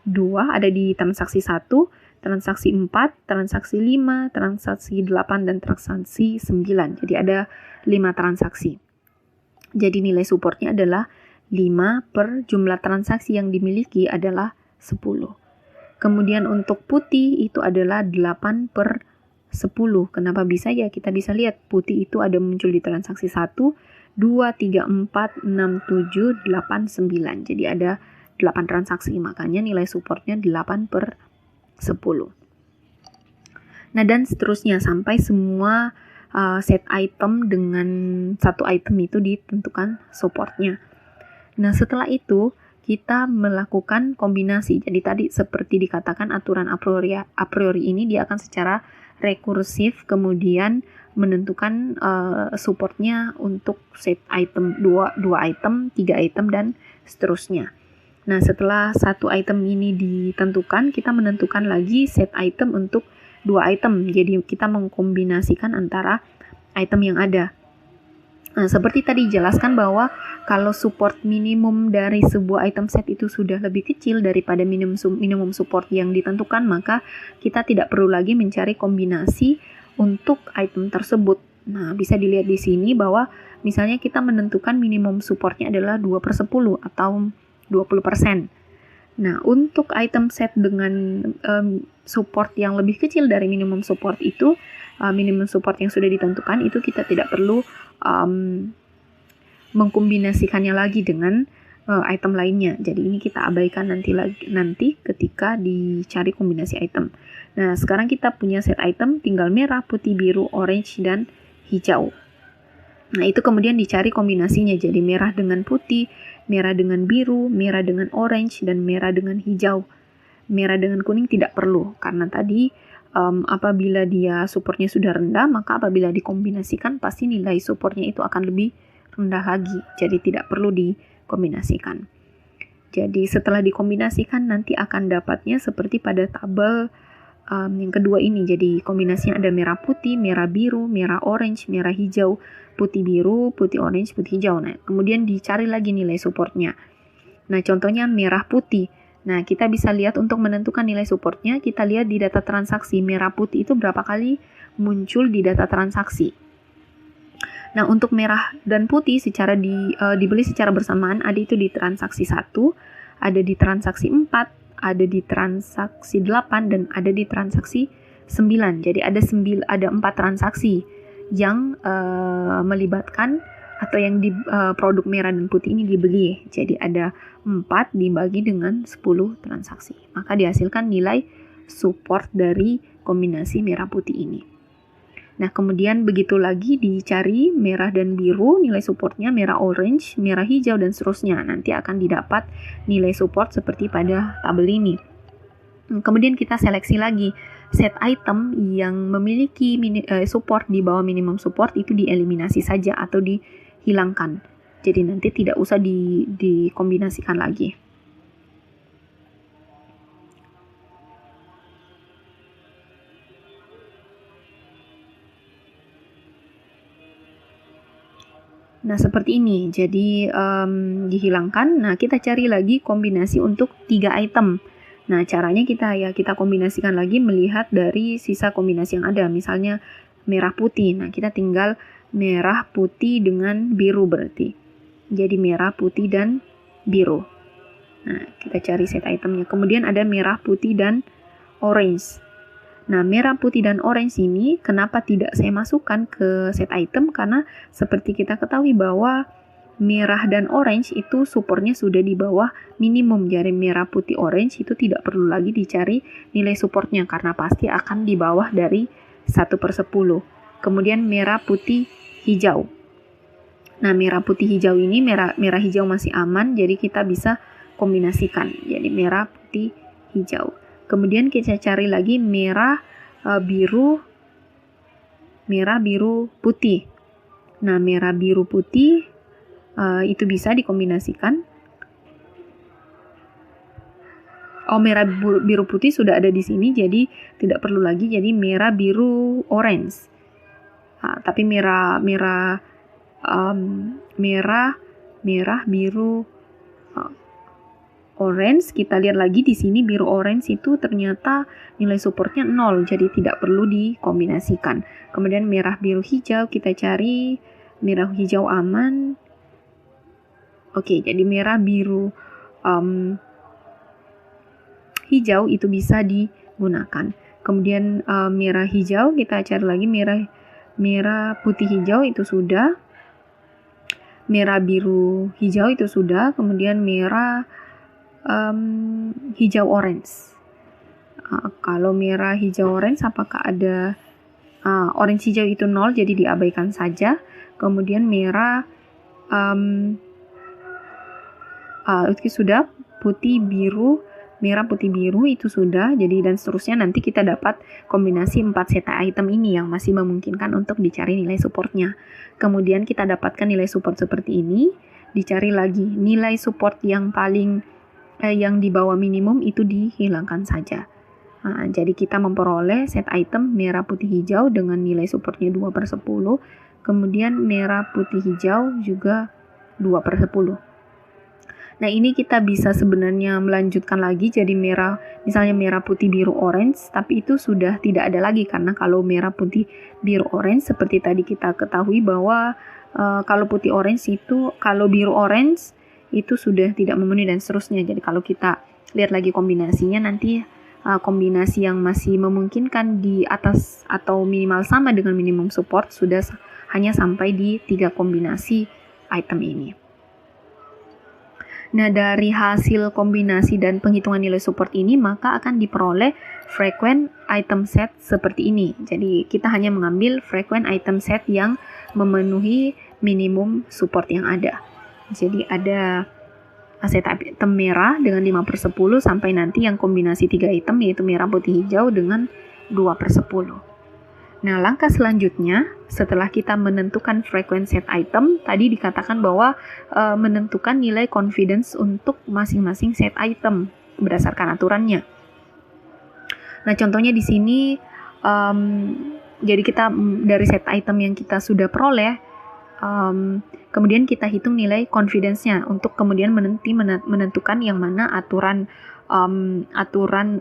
2 ada di transaksi 1, transaksi 4, transaksi 5, transaksi 8, dan transaksi 9. Jadi ada 5 transaksi. Jadi nilai supportnya adalah 5 per jumlah transaksi yang dimiliki adalah 10. Kemudian untuk putih itu adalah 8/10. Kenapa bisa? Ya, kita bisa lihat putih itu ada muncul di transaksi 1, 2, 3, 4, 6, 7, 8, 9. Jadi ada 8 transaksi, makanya nilai supportnya 8/10. Nah, dan seterusnya sampai semua set item dengan 1 item itu ditentukan supportnya. Nah, setelah itu kita melakukan kombinasi. Jadi tadi seperti dikatakan aturan a priori ini dia akan secara rekursif, kemudian menentukan supportnya untuk set item 2 item, 3 item, dan seterusnya. Nah, setelah satu item ini ditentukan, kita menentukan lagi set item untuk 2 item. Jadi kita mengkombinasikan antara item yang ada. Nah, seperti tadi jelaskan bahwa kalau support minimum dari sebuah item set itu sudah lebih kecil daripada minimum support yang ditentukan, maka kita tidak perlu lagi mencari kombinasi untuk item tersebut. Nah, bisa dilihat di sini bahwa misalnya kita menentukan minimum supportnya adalah 2/10 atau 20%. Nah, untuk item set dengan support yang lebih kecil dari minimum support itu, minimum support yang sudah ditentukan itu kita tidak perlu mengkombinasikannya lagi dengan item lainnya. Jadi ini kita abaikan nanti ketika dicari kombinasi item. Nah, sekarang kita punya set item, tinggal merah, putih, biru, orange, dan hijau. Nah, itu kemudian dicari kombinasinya, jadi merah dengan putih, merah dengan biru, merah dengan orange, dan merah dengan hijau. Merah dengan kuning tidak perlu, karena tadi apabila dia supportnya sudah rendah, maka apabila dikombinasikan pasti nilai supportnya itu akan lebih rendah lagi, jadi tidak perlu dikombinasikan. Jadi setelah dikombinasikan nanti akan dapatnya seperti pada tabel yang kedua ini. Jadi kombinasinya ada merah putih, merah biru, merah orange, merah hijau, putih biru, putih orange, putih hijau. Nah, kemudian dicari lagi nilai supportnya. Nah, contohnya merah putih. Nah, kita bisa lihat untuk menentukan nilai supportnya, kita lihat di data transaksi. Merah putih itu berapa kali muncul di data transaksi. Nah, untuk merah dan putih secara dibeli secara bersamaan, ada itu di transaksi 1, ada di transaksi 4, ada di transaksi 8, dan ada di transaksi 9. Jadi ada 4 transaksi yang melibatkan atau yang di produk merah dan putih ini dibeli. Jadi ada 4 dibagi dengan 10 transaksi. Maka dihasilkan nilai support dari kombinasi merah putih ini. Nah, kemudian begitu lagi dicari merah dan biru, nilai supportnya merah orange, merah hijau, dan seterusnya. Nanti akan didapat nilai support seperti pada tabel ini. Kemudian kita seleksi lagi set item yang memiliki support di bawah minimum support itu dieliminasi saja atau dihilangkan. Jadi nanti tidak usah dikombinasikan lagi. Nah, seperti ini. Jadi dihilangkan. Nah, kita cari lagi kombinasi untuk 3 item. Nah, caranya kita kombinasikan lagi melihat dari sisa kombinasi yang ada. Misalnya merah putih. Nah, kita tinggal merah putih dengan biru berarti. Jadi merah putih dan biru. Nah, kita cari set itemnya. Kemudian ada merah putih dan orange. Nah, merah, putih, dan orange ini kenapa tidak saya masukkan ke set item? Karena seperti kita ketahui bahwa merah dan orange itu supportnya sudah di bawah minimum. Jadi merah, putih, orange itu tidak perlu lagi dicari nilai supportnya karena pasti akan di bawah dari 1/10. Kemudian merah, putih, hijau. Nah, merah, putih, hijau ini merah hijau masih aman, jadi kita bisa kombinasikan. Jadi merah, putih, hijau. Kemudian kita cari lagi merah, biru, putih. Nah, merah, biru, putih itu bisa dikombinasikan. Oh, merah, biru, putih sudah ada di sini, jadi tidak perlu lagi. Jadi merah, biru, orange. Tapi merah, biru, orange, kita lihat lagi di sini biru orange itu ternyata nilai supportnya 0, jadi tidak perlu dikombinasikan. Kemudian merah, biru, hijau, kita cari merah, hijau aman. Oke, jadi merah, biru, hijau itu bisa digunakan. Kemudian merah, hijau, kita cari lagi merah, putih, hijau itu sudah. Merah, biru, hijau itu sudah. Kemudian merah, hijau, orange. Kalau merah, hijau, orange apakah ada orange, hijau itu 0, jadi diabaikan saja. Kemudian merah, itu sudah. Putih, biru, merah, putih, biru itu sudah. Jadi dan seterusnya nanti kita dapat kombinasi 4 set item ini yang masih memungkinkan untuk dicari nilai supportnya. Kemudian kita dapatkan nilai support seperti ini, dicari lagi nilai support yang paling yang di bawah minimum itu dihilangkan saja. Nah, jadi kita memperoleh set item merah, putih, hijau dengan nilai supportnya 2/10. Kemudian merah, putih, hijau juga 2/10. Nah, ini kita bisa sebenarnya melanjutkan lagi jadi merah, misalnya merah, putih, biru, orange, tapi itu sudah tidak ada lagi karena kalau merah, putih, biru, orange seperti tadi kita ketahui bahwa kalau putih orange itu, kalau biru orange itu sudah tidak memenuhi dan seterusnya. Jadi kalau kita lihat lagi kombinasinya nanti kombinasi yang masih memungkinkan di atas atau minimal sama dengan minimum support sudah hanya sampai di 3 kombinasi item ini. Nah, dari hasil kombinasi dan penghitungan nilai support ini, maka akan diperoleh frequent item set seperti ini. Jadi, kita hanya mengambil frequent item set yang memenuhi minimum support yang ada. Jadi, ada set item merah dengan 5/10 sampai nanti yang kombinasi 3 item yaitu merah, putih, hijau dengan 2/10. Nah, langkah selanjutnya setelah kita menentukan frequent set item, tadi dikatakan bahwa menentukan nilai confidence untuk masing-masing set item berdasarkan aturannya. Nah, contohnya di sini, jadi kita dari set item yang kita sudah peroleh, kemudian kita hitung nilai confidence-nya untuk kemudian menentukan yang mana aturan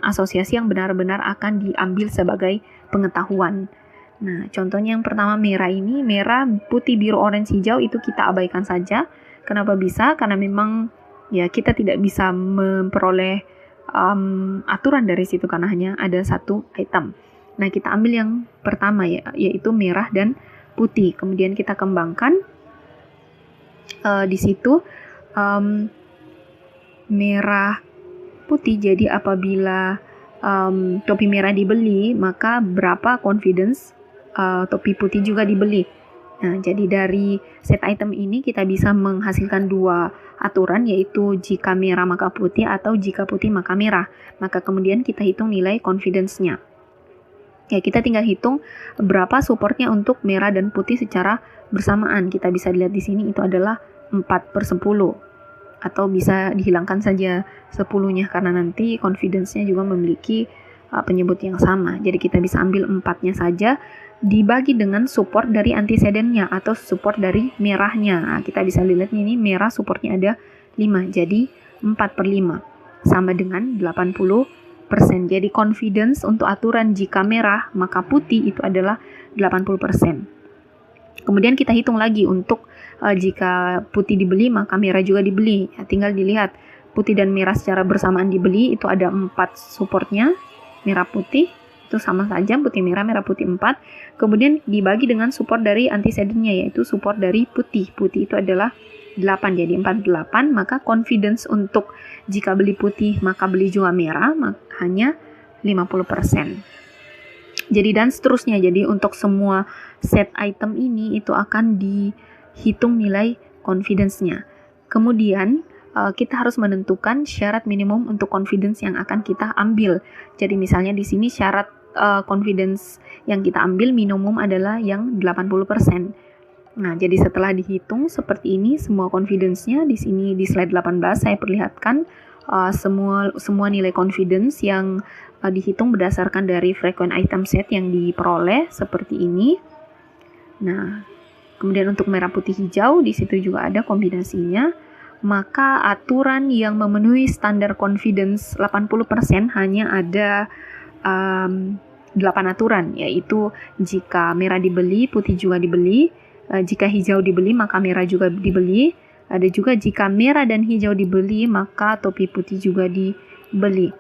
asosiasi yang benar-benar akan diambil sebagai pengetahuan. Nah, contohnya yang pertama merah ini, merah, putih, biru, orange, hijau itu kita abaikan saja. Kenapa bisa? Karena memang ya kita tidak bisa memperoleh aturan dari situ karena hanya ada satu item. Nah, kita ambil yang pertama yaitu merah dan putih. Kemudian kita kembangkan di situ merah, putih. Jadi apabila topi merah dibeli, maka berapa confidence topi putih juga dibeli. Nah, jadi dari set item ini kita bisa menghasilkan 2 aturan, yaitu jika merah maka putih atau jika putih maka merah. Maka kemudian kita hitung nilai confidence-nya. Ya, kita tinggal hitung berapa supportnya untuk merah dan putih secara bersamaan. Kita bisa lihat di sini itu adalah 4/10. Atau bisa dihilangkan saja 10-nya karena nanti confidence-nya juga memiliki penyebut yang sama. Jadi kita bisa ambil 4-nya saja dibagi dengan support dari antecedennya atau support dari merahnya. Nah, kita bisa lihat ini merah supportnya ada 5, jadi 4/5 sama dengan 80%. Jadi confidence untuk aturan jika merah maka putih itu adalah 80%. Kemudian kita hitung lagi untuk jika putih dibeli maka merah juga dibeli. Ya, tinggal dilihat putih dan merah secara bersamaan dibeli itu ada 4 supportnya, merah putih itu sama saja, putih merah, merah putih 4. Kemudian dibagi dengan support dari antecedennya yaitu support dari putih. Putih itu adalah 8, jadi 48, maka confidence untuk jika beli putih maka beli juga merah hanya 50%. Jadi dan seterusnya. Jadi untuk semua set item ini itu akan dihitung nilai confidence-nya. Kemudian kita harus menentukan syarat minimum untuk confidence yang akan kita ambil. Jadi misalnya di sini syarat confidence yang kita ambil minimum adalah yang 80%. Nah, jadi setelah dihitung seperti ini semua confidence-nya, di sini di slide 18 saya perlihatkan semua nilai confidence yang dihitung berdasarkan dari frequent item set yang diperoleh seperti ini. Nah, kemudian untuk merah, putih, hijau di situ juga ada kombinasinya. Maka aturan yang memenuhi standar confidence 80% hanya ada 8 aturan, yaitu jika merah dibeli, putih juga dibeli, jika hijau dibeli, maka merah juga dibeli, ada juga jika merah dan hijau dibeli, maka topi putih juga dibeli.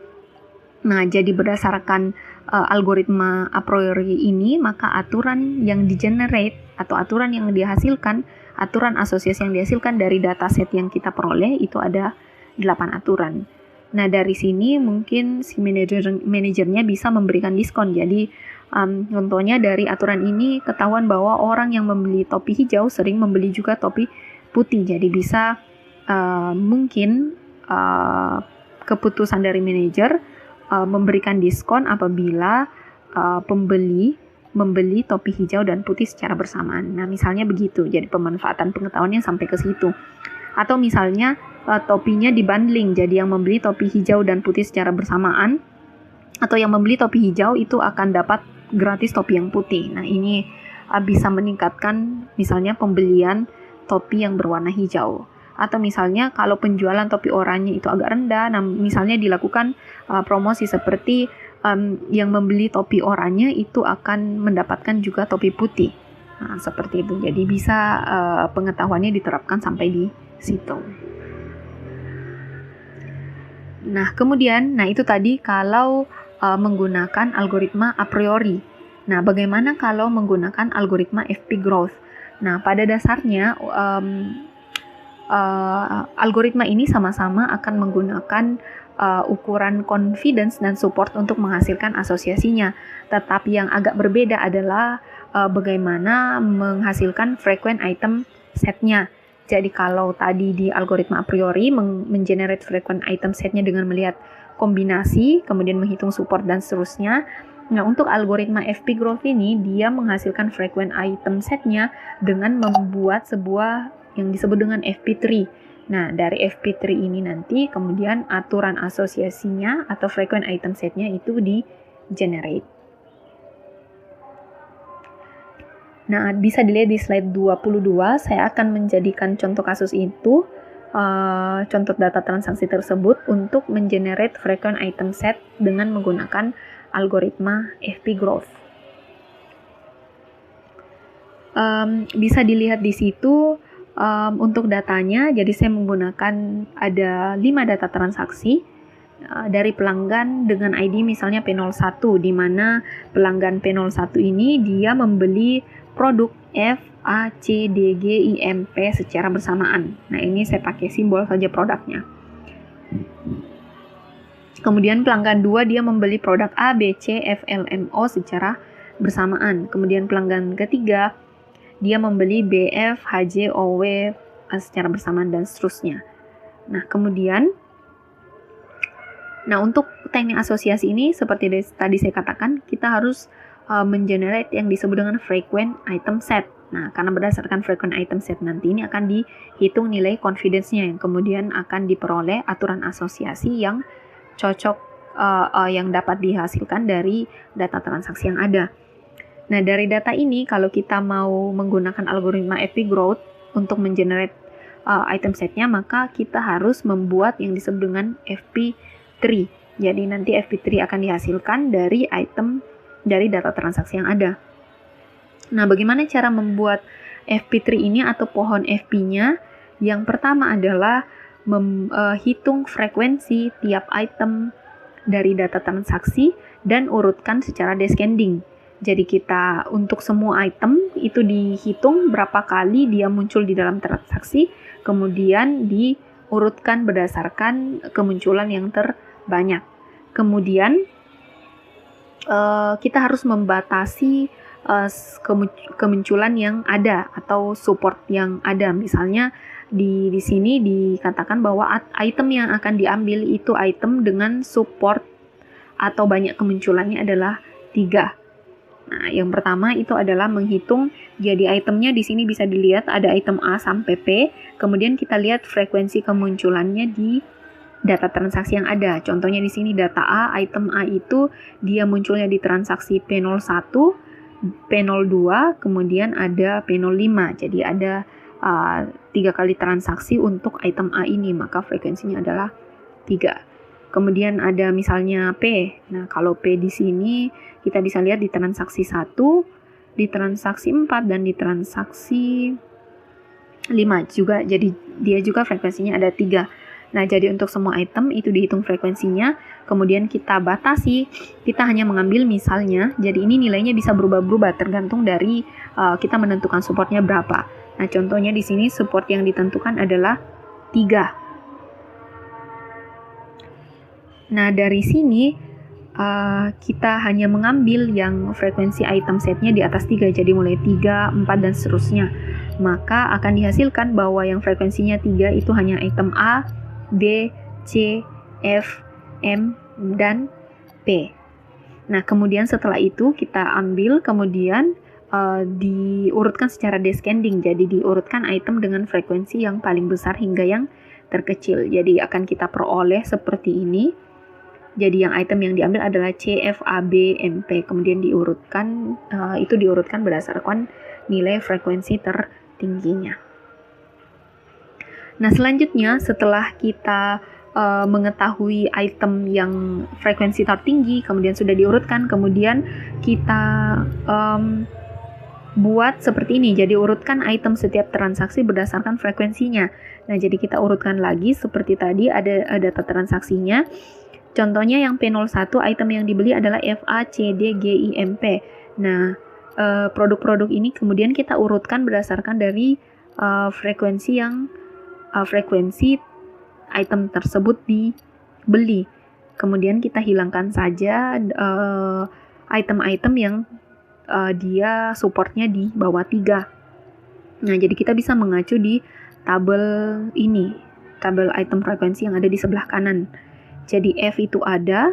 Nah, jadi berdasarkan algoritma a priori ini, maka aturan yang di-generate atau aturan yang dihasilkan, aturan asosiasi yang dihasilkan dari dataset yang kita peroleh itu ada 8 aturan. Nah, dari sini mungkin si manajernya bisa memberikan diskon. Jadi, contohnya dari aturan ini ketahuan bahwa orang yang membeli topi hijau sering membeli juga topi putih. Jadi bisa mungkin keputusan dari manajer memberikan diskon apabila pembeli membeli topi hijau dan putih secara bersamaan. Nah, misalnya begitu. Jadi pemanfaatan pengetahuannya sampai ke situ. Atau misalnya topinya dibundling. Jadi yang membeli topi hijau dan putih secara bersamaan atau yang membeli topi hijau itu akan dapat gratis topi yang putih. Nah, ini bisa meningkatkan misalnya pembelian topi yang berwarna hijau. Atau misalnya kalau penjualan topi oranye itu agak rendah, nah misalnya dilakukan promosi seperti yang membeli topi oranye itu akan mendapatkan juga topi putih. Nah, seperti itu. Jadi bisa pengetahuannya diterapkan sampai di situ. Nah, kemudian, itu tadi kalau menggunakan algoritma a priori. Nah, bagaimana kalau menggunakan algoritma FP Growth? Nah, pada dasarnya algoritma ini sama-sama akan menggunakan ukuran confidence dan support untuk menghasilkan asosiasinya. Tetapi yang agak berbeda adalah bagaimana menghasilkan frequent item setnya. Jadi kalau tadi di algoritma a priori mengenerate frequent item setnya dengan melihat kombinasi, kemudian menghitung support dan seterusnya. Nah, untuk algoritma FP Growth ini, dia menghasilkan frequent item setnya dengan membuat sebuah yang disebut dengan FP3. Nah, dari FP3 ini nanti kemudian aturan asosiasinya atau frequent item setnya itu di-generate. Nah, bisa dilihat di slide 22, saya akan menjadikan contoh kasus itu, contoh data transaksi tersebut untuk men-generate frequent item set dengan menggunakan algoritma FP Growth. Bisa dilihat di situ untuk datanya, jadi saya menggunakan ada 5 data transaksi dari pelanggan dengan ID misalnya P01, di mana pelanggan P01 ini dia membeli produk F, A, C, D, G, I, M, P secara bersamaan. Nah, ini saya pakai simbol saja produknya. Kemudian pelanggan 2 dia membeli produk A, B, C, F, L, M, O secara bersamaan. Kemudian pelanggan ketiga dia membeli B, F, H, J, O, W secara bersamaan dan seterusnya. Nah, kemudian untuk teknik asosiasi ini seperti tadi saya katakan, kita harus mengenerate yang disebut dengan frequent item set. Nah, karena berdasarkan frequent item set nanti ini akan dihitung nilai confidence-nya yang kemudian akan diperoleh aturan asosiasi yang cocok yang dapat dihasilkan dari data transaksi yang ada. Nah, dari data ini kalau kita mau menggunakan algoritma FP Growth untuk mengenerate item setnya, maka kita harus membuat yang disebut dengan FP3. Jadi nanti FP3 akan dihasilkan dari data transaksi yang ada. Nah, bagaimana cara membuat FP3 ini atau pohon FP-nya? Yang pertama adalah hitung frekuensi tiap item dari data transaksi dan urutkan secara descending. Jadi kita untuk semua item itu dihitung berapa kali dia muncul di dalam transaksi, kemudian diurutkan berdasarkan kemunculan yang terbanyak. Kemudian kita harus membatasi kemunculan yang ada atau support yang ada. Misalnya di sini dikatakan bahwa item yang akan diambil itu item dengan support atau banyak kemunculannya adalah 3. Nah, yang pertama itu adalah menghitung, jadi itemnya di sini bisa dilihat ada item A sampai P, kemudian kita lihat frekuensi kemunculannya di data transaksi yang ada. Contohnya di sini data A, item A itu dia munculnya di transaksi P01, P02, kemudian ada P05. Jadi ada 3 kali transaksi untuk item A ini, maka frekuensinya adalah 3. Kemudian ada misalnya P. Nah, kalau P di sini kita bisa lihat di transaksi 1, di transaksi 4, dan di transaksi 5 juga. Jadi dia juga frekuensinya ada 3. Nah, jadi untuk semua item itu dihitung frekuensinya, kemudian kita batasi, kita hanya mengambil misalnya, jadi ini nilainya bisa berubah-ubah tergantung dari kita menentukan supportnya berapa. Nah, contohnya di sini support yang ditentukan adalah 3. Nah, dari sini kita hanya mengambil yang frekuensi item setnya di atas 3, jadi mulai 3, 4, dan seterusnya. Maka akan dihasilkan bahwa yang frekuensinya 3 itu hanya item A, B, C, F, M, dan P. Nah, kemudian setelah itu kita ambil, kemudian diurutkan secara descending. Jadi diurutkan item dengan frekuensi yang paling besar hingga yang terkecil. Jadi akan kita peroleh seperti ini. Jadi yang item yang diambil adalah C, F, A, B, M, P. Kemudian diurutkan, itu diurutkan berdasarkan nilai frekuensi tertingginya. Nah, selanjutnya setelah kita mengetahui item yang frekuensi tertinggi, kemudian sudah diurutkan, kemudian kita buat seperti ini. Jadi urutkan item setiap transaksi berdasarkan frekuensinya. Nah, jadi kita urutkan lagi seperti tadi, ada data transaksinya. Contohnya yang P01, item yang dibeli adalah FA, CD, GI, MP. Nah, produk-produk ini kemudian kita urutkan berdasarkan dari frekuensi item tersebut dibeli. Kemudian kita hilangkan saja item-item yang dia supportnya di bawah 3. Nah, jadi kita bisa mengacu di tabel ini, tabel item frekuensi yang ada di sebelah kanan. Jadi F itu ada,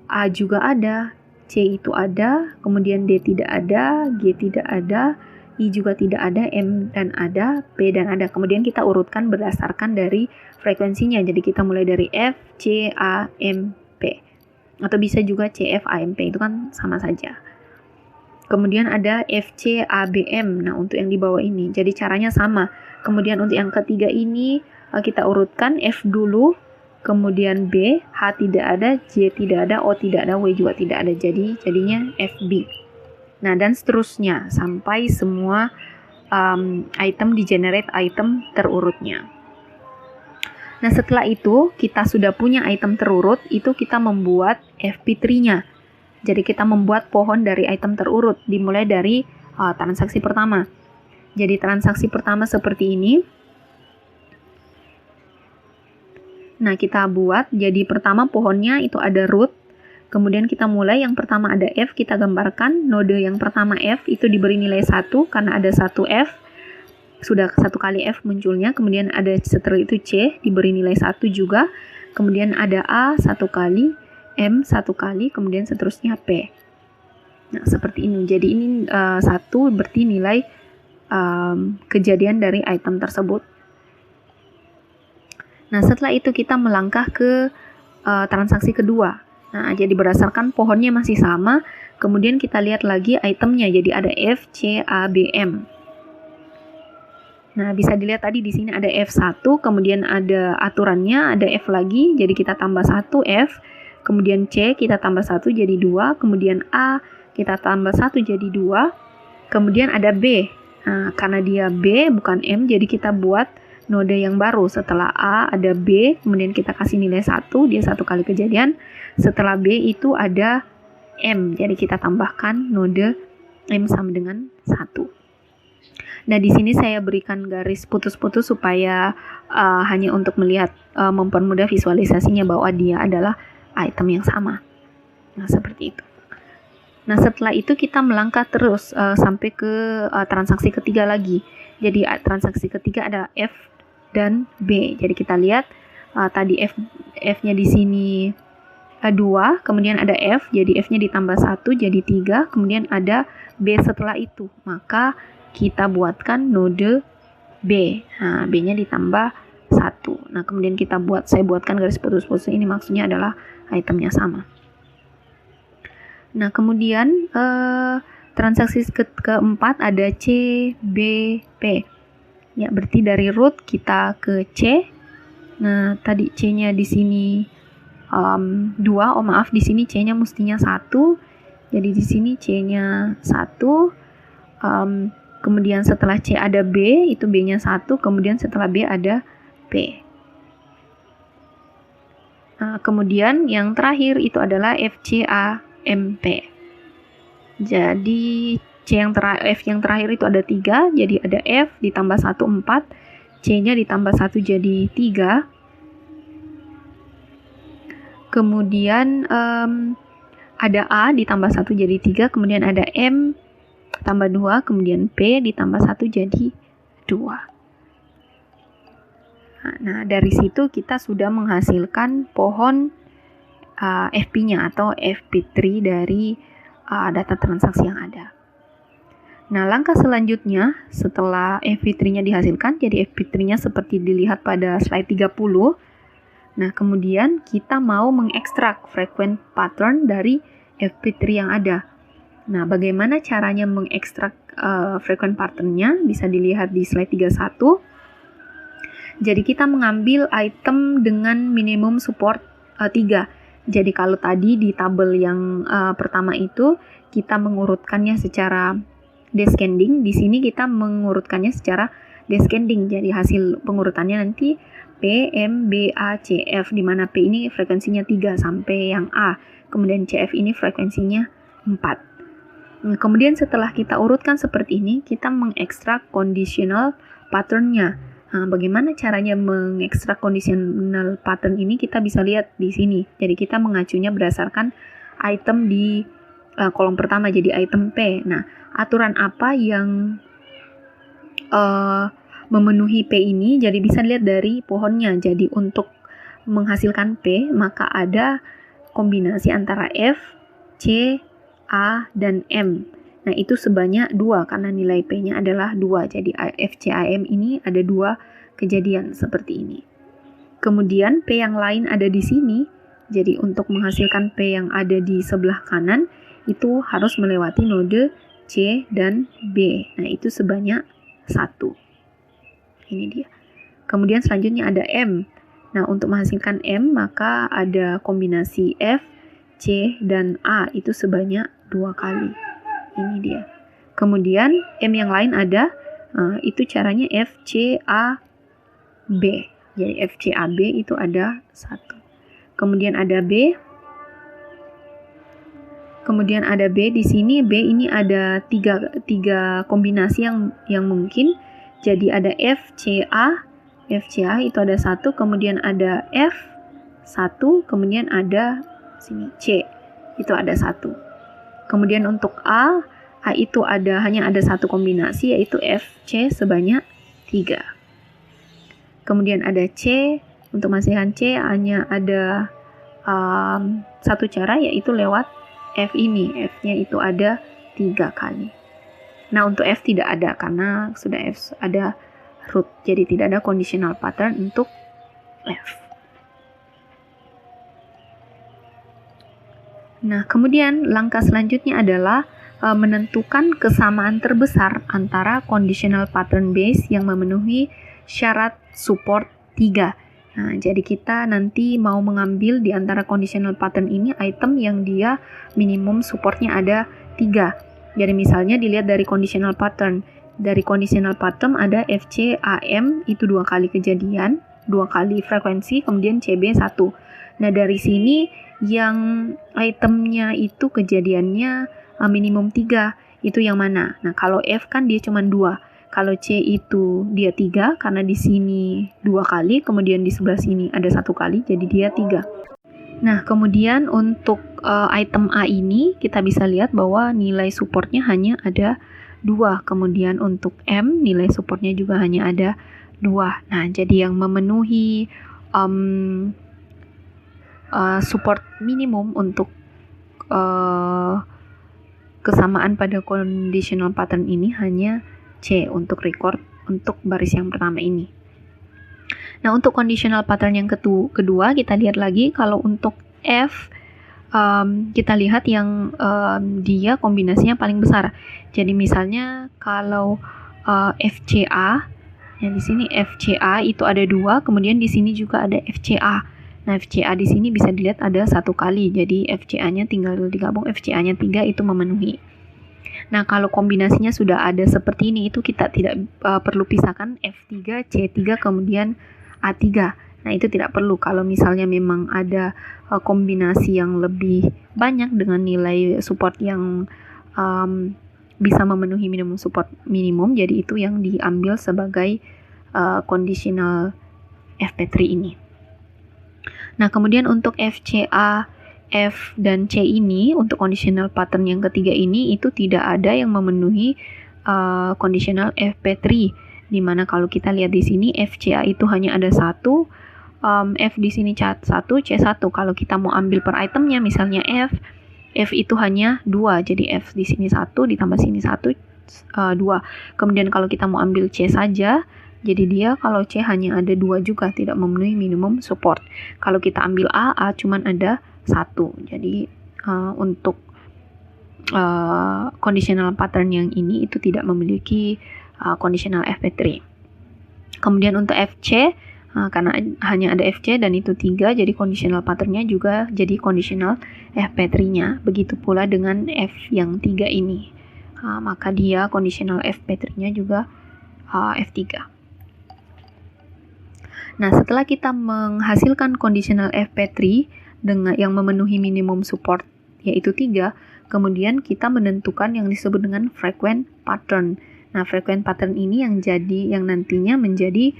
A juga ada, C itu ada, kemudian D tidak ada, G tidak ada, I juga tidak ada, M dan ada, P dan ada. Kemudian kita urutkan berdasarkan dari frekuensinya. Jadi kita mulai dari F, C, A, M, P. Atau bisa juga C, F, A, M, P. Itu kan sama saja. Kemudian ada F, C, A, B, M. Nah, untuk yang di bawah ini. Jadi caranya sama. Kemudian untuk yang ketiga ini kita urutkan F dulu, kemudian B, H tidak ada, J tidak ada, O tidak ada, W juga tidak ada. Jadinya FB. Nah, dan seterusnya sampai semua item di-generate item terurutnya. Nah, setelah itu kita sudah punya item terurut, itu kita membuat FP3-nya. Jadi kita membuat pohon dari item terurut, dimulai dari transaksi pertama. Jadi transaksi pertama seperti ini. Nah, kita buat, jadi pertama pohonnya itu ada root, kemudian kita mulai, yang pertama ada F, kita gambarkan, node yang pertama F itu diberi nilai 1, karena ada 1 F, sudah 1 kali F munculnya, kemudian ada setelah itu C, diberi nilai 1 juga, kemudian ada A 1 kali, M 1 kali, kemudian seterusnya P. Nah, seperti ini, jadi ini 1 berarti nilai kejadian dari item tersebut. Nah, setelah itu kita melangkah ke transaksi kedua. Nah, jadi berdasarkan pohonnya masih sama, kemudian kita lihat lagi itemnya. Jadi ada F, C, A, B, M. Nah, bisa dilihat tadi di sini ada F1, kemudian ada aturannya, ada F lagi, jadi kita tambah 1 F, kemudian C kita tambah 1 jadi 2, kemudian A kita tambah 1 jadi 2, kemudian ada B. Nah, karena dia B bukan M, jadi kita buat node yang baru. Setelah A ada B, kemudian kita kasih nilai 1, dia 1 kali kejadian. Setelah B itu ada M, jadi kita tambahkan node M sama dengan 1. Nah, di sini saya berikan garis putus-putus supaya hanya untuk melihat, mempermudah visualisasinya bahwa dia adalah item yang sama. Nah, seperti itu. Nah, setelah itu kita melangkah terus sampai ke transaksi ketiga lagi. Jadi transaksi ketiga ada F dan B. Jadi kita lihat tadi F-nya di sini 2, kemudian ada F, jadi F-nya ditambah 1 jadi 3, kemudian ada B setelah itu. Maka kita buatkan node B. Nah, B-nya ditambah 1. Nah, kemudian saya buatkan garis putus-putus, ini maksudnya adalah itemnya sama. Nah, kemudian transaksi keempat ada C, B, P. Ya, berarti dari root kita ke C. Nah, tadi C-nya di sini 2. Oh, maaf, di sini C-nya mestinya 1. Jadi di sini C-nya 1. Kemudian setelah C ada B, itu B-nya 1. Kemudian setelah B ada P. Nah, kemudian yang terakhir itu adalah FCAMP. Jadi F yang terakhir itu ada 3, jadi ada F ditambah 1 4, C-nya ditambah 1 jadi 3. Kemudian ada A ditambah 1 jadi 3, kemudian ada M tambah 2, kemudian P ditambah 1 jadi 2. Nah, dari situ kita sudah menghasilkan pohon FP-nya atau FP3 dari data transaksi yang ada. Nah, langkah selanjutnya setelah FP3-nya dihasilkan, jadi FP3-nya seperti dilihat pada slide 30. Nah, kemudian kita mau mengekstrak frequent pattern dari FP3 yang ada. Nah, bagaimana caranya mengekstrak frequent pattern-nya? Bisa dilihat di slide 31. Jadi kita mengambil item dengan minimum support 3. Jadi kalau tadi di tabel yang pertama itu kita mengurutkannya secara descending, di sini kita mengurutkannya secara descending. Jadi hasil pengurutannya nanti P, M, B, A, C, F, di mana P ini frekuensinya 3 sampai yang A. Kemudian CF ini frekuensinya 4. Kemudian setelah kita urutkan seperti ini, kita mengekstrak conditional pattern-nya. Nah, bagaimana caranya mengekstrak conditional pattern ini? Kita bisa lihat di sini. Jadi kita mengacunya berdasarkan item di kolom pertama, jadi item P. Nah, aturan apa yang memenuhi P ini? Jadi bisa lihat dari pohonnya. Jadi untuk menghasilkan P, maka ada kombinasi antara F, C, A, dan M. Nah, itu sebanyak 2 karena nilai P-nya adalah 2. Jadi F, C, A, M ini ada 2 kejadian seperti ini. Kemudian P yang lain ada di sini. Jadi untuk menghasilkan P yang ada di sebelah kanan, itu harus melewati node C dan B. Nah, itu sebanyak 1. Ini dia. Kemudian selanjutnya ada M. Nah, untuk menghasilkan M, maka ada kombinasi F, C, dan A. Itu sebanyak 2 kali. Ini dia. Kemudian M yang lain ada, itu caranya F, C, A, B. Jadi F, C, A, B itu ada 1. Kemudian ada B. Kemudian ada B di sini. B ini ada 3 kombinasi yang mungkin. Jadi ada F, C, A. F, C, A itu ada 1. Kemudian ada F, 1. Kemudian ada sini C. Itu ada 1. Kemudian untuk A itu hanya ada 1 kombinasi, yaitu F, C sebanyak 3. Kemudian ada C. Untuk menghasilkan C hanya ada 1 cara, yaitu lewat F ini. F-nya itu ada 3 kali. Nah, untuk F tidak ada karena sudah F ada root. Jadi tidak ada conditional pattern untuk F. Nah, kemudian langkah selanjutnya adalah menentukan kesamaan terbesar antara conditional pattern base yang memenuhi syarat support 3. Nah, jadi kita nanti mau mengambil di antara conditional pattern ini item yang dia minimum supportnya ada 3. Jadi misalnya dilihat dari conditional pattern. Dari conditional pattern ada FC, AM itu 2 kali kejadian, 2 kali frekuensi, kemudian CB 1. Nah, dari sini yang itemnya itu kejadiannya minimum 3. Itu yang mana? Nah, kalau F kan dia cuma 2. Kalau C itu dia 3 karena di sini 2 kali, kemudian di sebelah sini ada 1 kali, jadi dia 3. Nah, kemudian untuk item A ini kita bisa lihat bahwa nilai supportnya hanya ada 2. Kemudian untuk M nilai supportnya juga hanya ada 2. Nah, jadi yang memenuhi support minimum untuk kesamaan pada conditional pattern ini hanya C untuk record untuk baris yang pertama ini. Nah, untuk conditional pattern yang kedua kita lihat lagi. Kalau untuk F kita lihat yang dia kombinasinya paling besar. Jadi misalnya kalau FCA, ya di sini FCA itu ada 2, kemudian di sini juga ada FCA. Nah, FCA di sini bisa dilihat ada 1 kali. Jadi FCA-nya tinggal digabung, FCA-nya 3 itu memenuhi. Nah, kalau kombinasinya sudah ada seperti ini, itu kita tidak perlu pisahkan F3, C3, kemudian A3. Nah, itu tidak perlu. Kalau misalnya memang ada kombinasi yang lebih banyak dengan nilai support yang bisa memenuhi minimum support minimum, jadi itu yang diambil sebagai conditional FP3 ini. Nah, kemudian untuk FCA, F dan C ini, untuk conditional pattern yang ketiga ini, itu tidak ada yang memenuhi conditional FP3. Dimana kalau kita lihat di sini FCA itu hanya ada satu, F di sini C1, C1. Kalau kita mau ambil per itemnya, misalnya F itu hanya 2, jadi F di sini 1 ditambah sini 1, 2. Kemudian kalau kita mau ambil C saja, jadi dia kalau C hanya ada 2 juga, tidak memenuhi minimum support. Kalau kita ambil A cuman ada 1. Jadi untuk conditional pattern yang ini itu tidak memiliki conditional FP3. Kemudian untuk FC, karena hanya ada FC dan itu 3, jadi conditional patternnya juga jadi conditional FP3-nya. Begitu pula dengan F yang 3 ini. Maka dia conditional FP3-nya juga F3. Nah, setelah kita menghasilkan conditional FP3 dengan yang memenuhi minimum support yaitu 3, kemudian kita menentukan yang disebut dengan frequent pattern. Nah, frequent pattern ini yang nantinya menjadi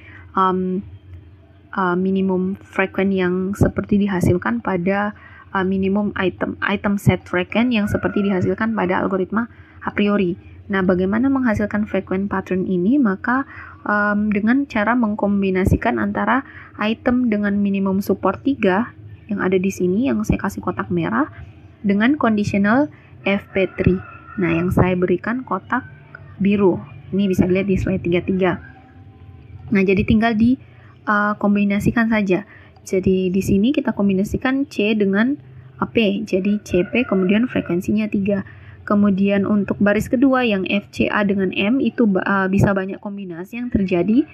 minimum frequent yang seperti dihasilkan pada minimum item set frequent yang seperti dihasilkan pada algoritma a priori. Nah, bagaimana menghasilkan frequent pattern ini? Maka dengan cara mengkombinasikan antara item dengan minimum support 3 yang ada di sini, yang saya kasih kotak merah, dengan conditional FP3. Nah, yang saya berikan kotak biru. Ini bisa dilihat di slide 33. Nah, jadi tinggal kombinasikan saja. Jadi di sini kita kombinasikan C dengan P. Jadi CP kemudian frekuensinya 3. Kemudian untuk baris kedua yang FCA dengan M itu bisa banyak kombinasi yang terjadi.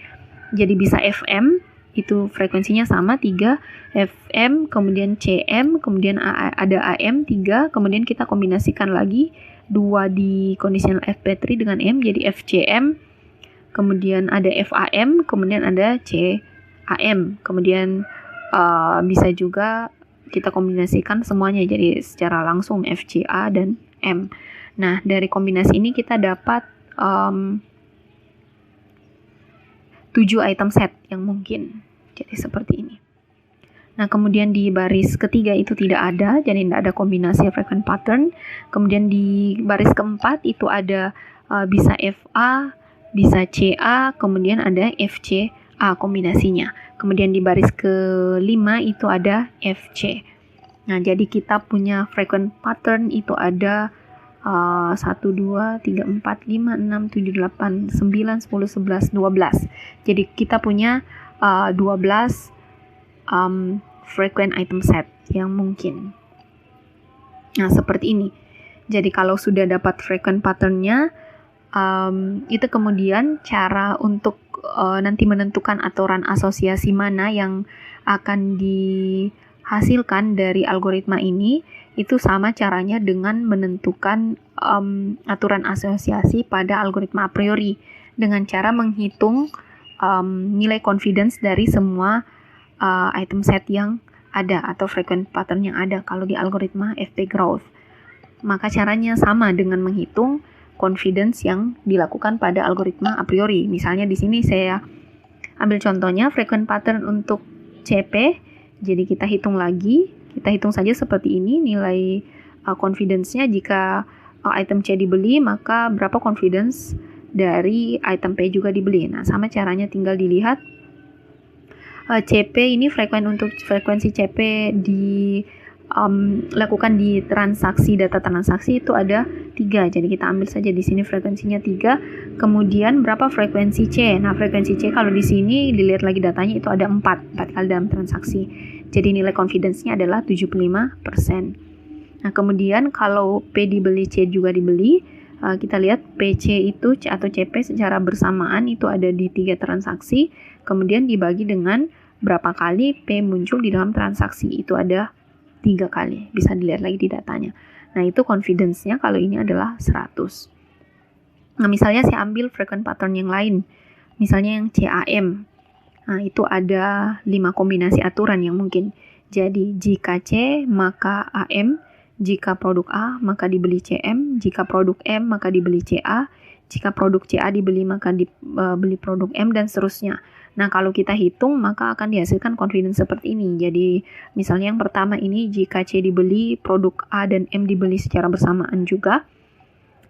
Jadi bisa FM, itu frekuensinya sama 3, FM, kemudian CM, kemudian ada AM 3, kemudian kita kombinasikan lagi 2 di conditional FP3 dengan M, jadi FCM, kemudian ada FAM, kemudian ada CAM, kemudian bisa juga kita kombinasikan semuanya jadi secara langsung FCA dan M. Nah, dari kombinasi ini kita dapat 7 item set yang mungkin. Jadi seperti ini. Nah, kemudian di baris ketiga itu tidak ada, jadi tidak ada kombinasi frequent pattern. Kemudian di baris keempat itu ada bisa FA, bisa CA, kemudian ada FCA kombinasinya. Kemudian di baris kelima itu ada FC. Nah, jadi kita punya frequent pattern itu ada 1, 2, 3, 4, 5, 6, 7, 8, 9, 10, 11, 12. Jadi kita punya 12 frequent item set yang mungkin. Nah, seperti ini. Jadi kalau sudah dapat frequent patternnya, itu kemudian cara untuk nanti menentukan aturan asosiasi mana yang akan dihasilkan dari algoritma ini, itu sama caranya dengan menentukan aturan asosiasi pada algoritma a priori dengan cara menghitung nilai confidence dari semua item set yang ada atau frequent pattern yang ada kalau di algoritma FP growth. Maka caranya sama dengan menghitung confidence yang dilakukan pada algoritma a priori. Misalnya di sini saya ambil contohnya frequent pattern untuk CP. Jadi kita hitung lagi, kita hitung saja seperti ini nilai confidence-nya jika item C dibeli, maka berapa confidence dari item P juga dibeli. Nah, sama caranya tinggal dilihat CP ini frekuensi CP dilakukan di data transaksi itu ada 3. Jadi kita ambil saja di sini frekuensinya 3. Kemudian berapa frekuensi C? Nah, frekuensi C kalau di sini dilihat lagi datanya itu ada 4 kali dalam transaksi. Jadi nilai confidence-nya adalah 75%. Nah, kemudian kalau P dibeli, C juga dibeli, kita lihat PC itu atau CP secara bersamaan itu ada di 3 transaksi, kemudian dibagi dengan berapa kali P muncul di dalam transaksi, itu ada 3 kali, bisa dilihat lagi di datanya. Nah, itu confidence-nya kalau ini adalah 100. Nah, misalnya saya ambil frequent pattern yang lain, misalnya yang CAM. Nah, itu ada 5 kombinasi aturan yang mungkin. Jadi, jika C, maka AM. Jika produk A, maka dibeli CM. Jika produk M, maka dibeli CA. Jika produk CA dibeli, maka dibeli produk M, dan seterusnya. Nah, kalau kita hitung, maka akan dihasilkan confidence seperti ini. Jadi, misalnya yang pertama ini, jika C dibeli, produk A dan M dibeli secara bersamaan juga,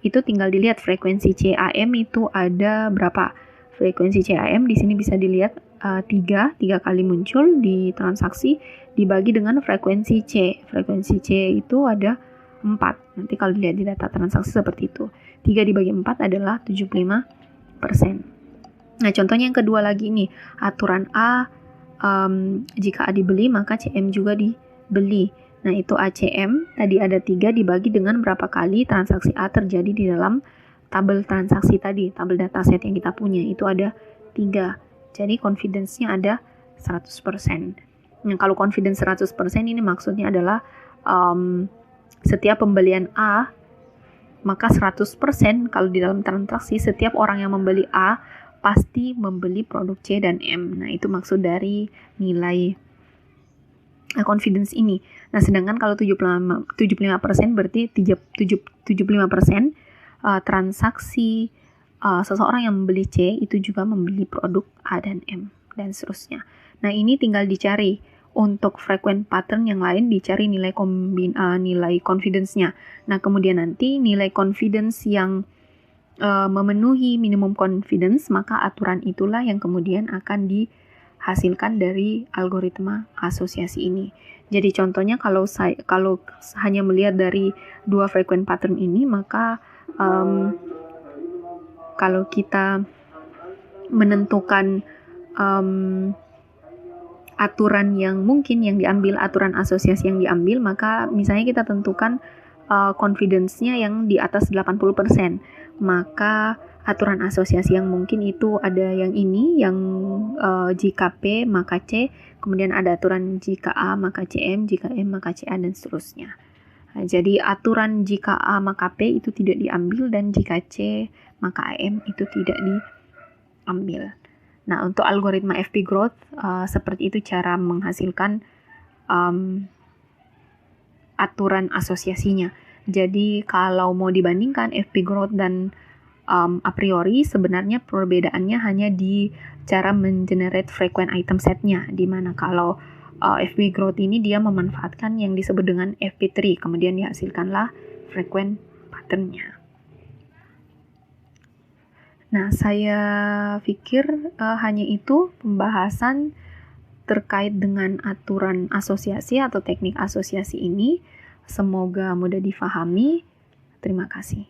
itu tinggal dilihat frekuensi CAM itu ada berapa. frekuensi CAM di sini bisa dilihat 3 kali muncul di transaksi dibagi dengan frekuensi C. Frekuensi C itu ada 4. Nanti kalau dilihat di data transaksi seperti itu. 3 dibagi 4 adalah 75%. Nah, contohnya yang kedua lagi nih, aturan A, jika A dibeli maka CM juga dibeli. Nah, itu ACM tadi ada 3 dibagi dengan berapa kali transaksi A terjadi di dalam tabel transaksi tadi, tabel dataset yang kita punya, itu ada 3. Jadi confidence-nya ada 100%. Nah, kalau confidence 100% ini maksudnya adalah setiap pembelian A, maka 100% kalau di dalam transaksi, setiap orang yang membeli A pasti membeli produk C dan M. Nah, itu maksud dari nilai confidence ini. Nah, sedangkan kalau 75% berarti 75% transaksi seseorang yang membeli C itu juga membeli produk A dan M dan seterusnya. Nah, ini tinggal dicari untuk frequent pattern yang lain, dicari nilai confidence-nya. Nah, kemudian nanti nilai confidence yang memenuhi minimum confidence, maka aturan itulah yang kemudian akan dihasilkan dari algoritma asosiasi ini. Jadi contohnya kalau hanya melihat dari 2 frequent pattern ini, maka kalau kita menentukan aturan yang mungkin yang diambil, aturan asosiasi yang diambil, maka misalnya kita tentukan confidence-nya yang di atas 80%, maka aturan asosiasi yang mungkin itu ada yang ini, yang jika P maka C, kemudian ada aturan jika A maka CM, jika M maka CA, dan seterusnya. Nah, jadi aturan jika A maka P itu tidak diambil, dan jika C maka AM itu tidak diambil. Nah, untuk algoritma FP growth seperti itu cara menghasilkan aturan asosiasinya. Jadi kalau mau dibandingkan FP growth dan a priori, sebenarnya perbedaannya hanya di cara mengenerate frequent item setnya, di mana kalau FP growth ini dia memanfaatkan yang disebut dengan FP tree, kemudian dihasilkanlah frequent pattern-nya. Nah, saya pikir hanya itu pembahasan terkait dengan aturan asosiasi atau teknik asosiasi ini. Semoga mudah difahami. Terima kasih.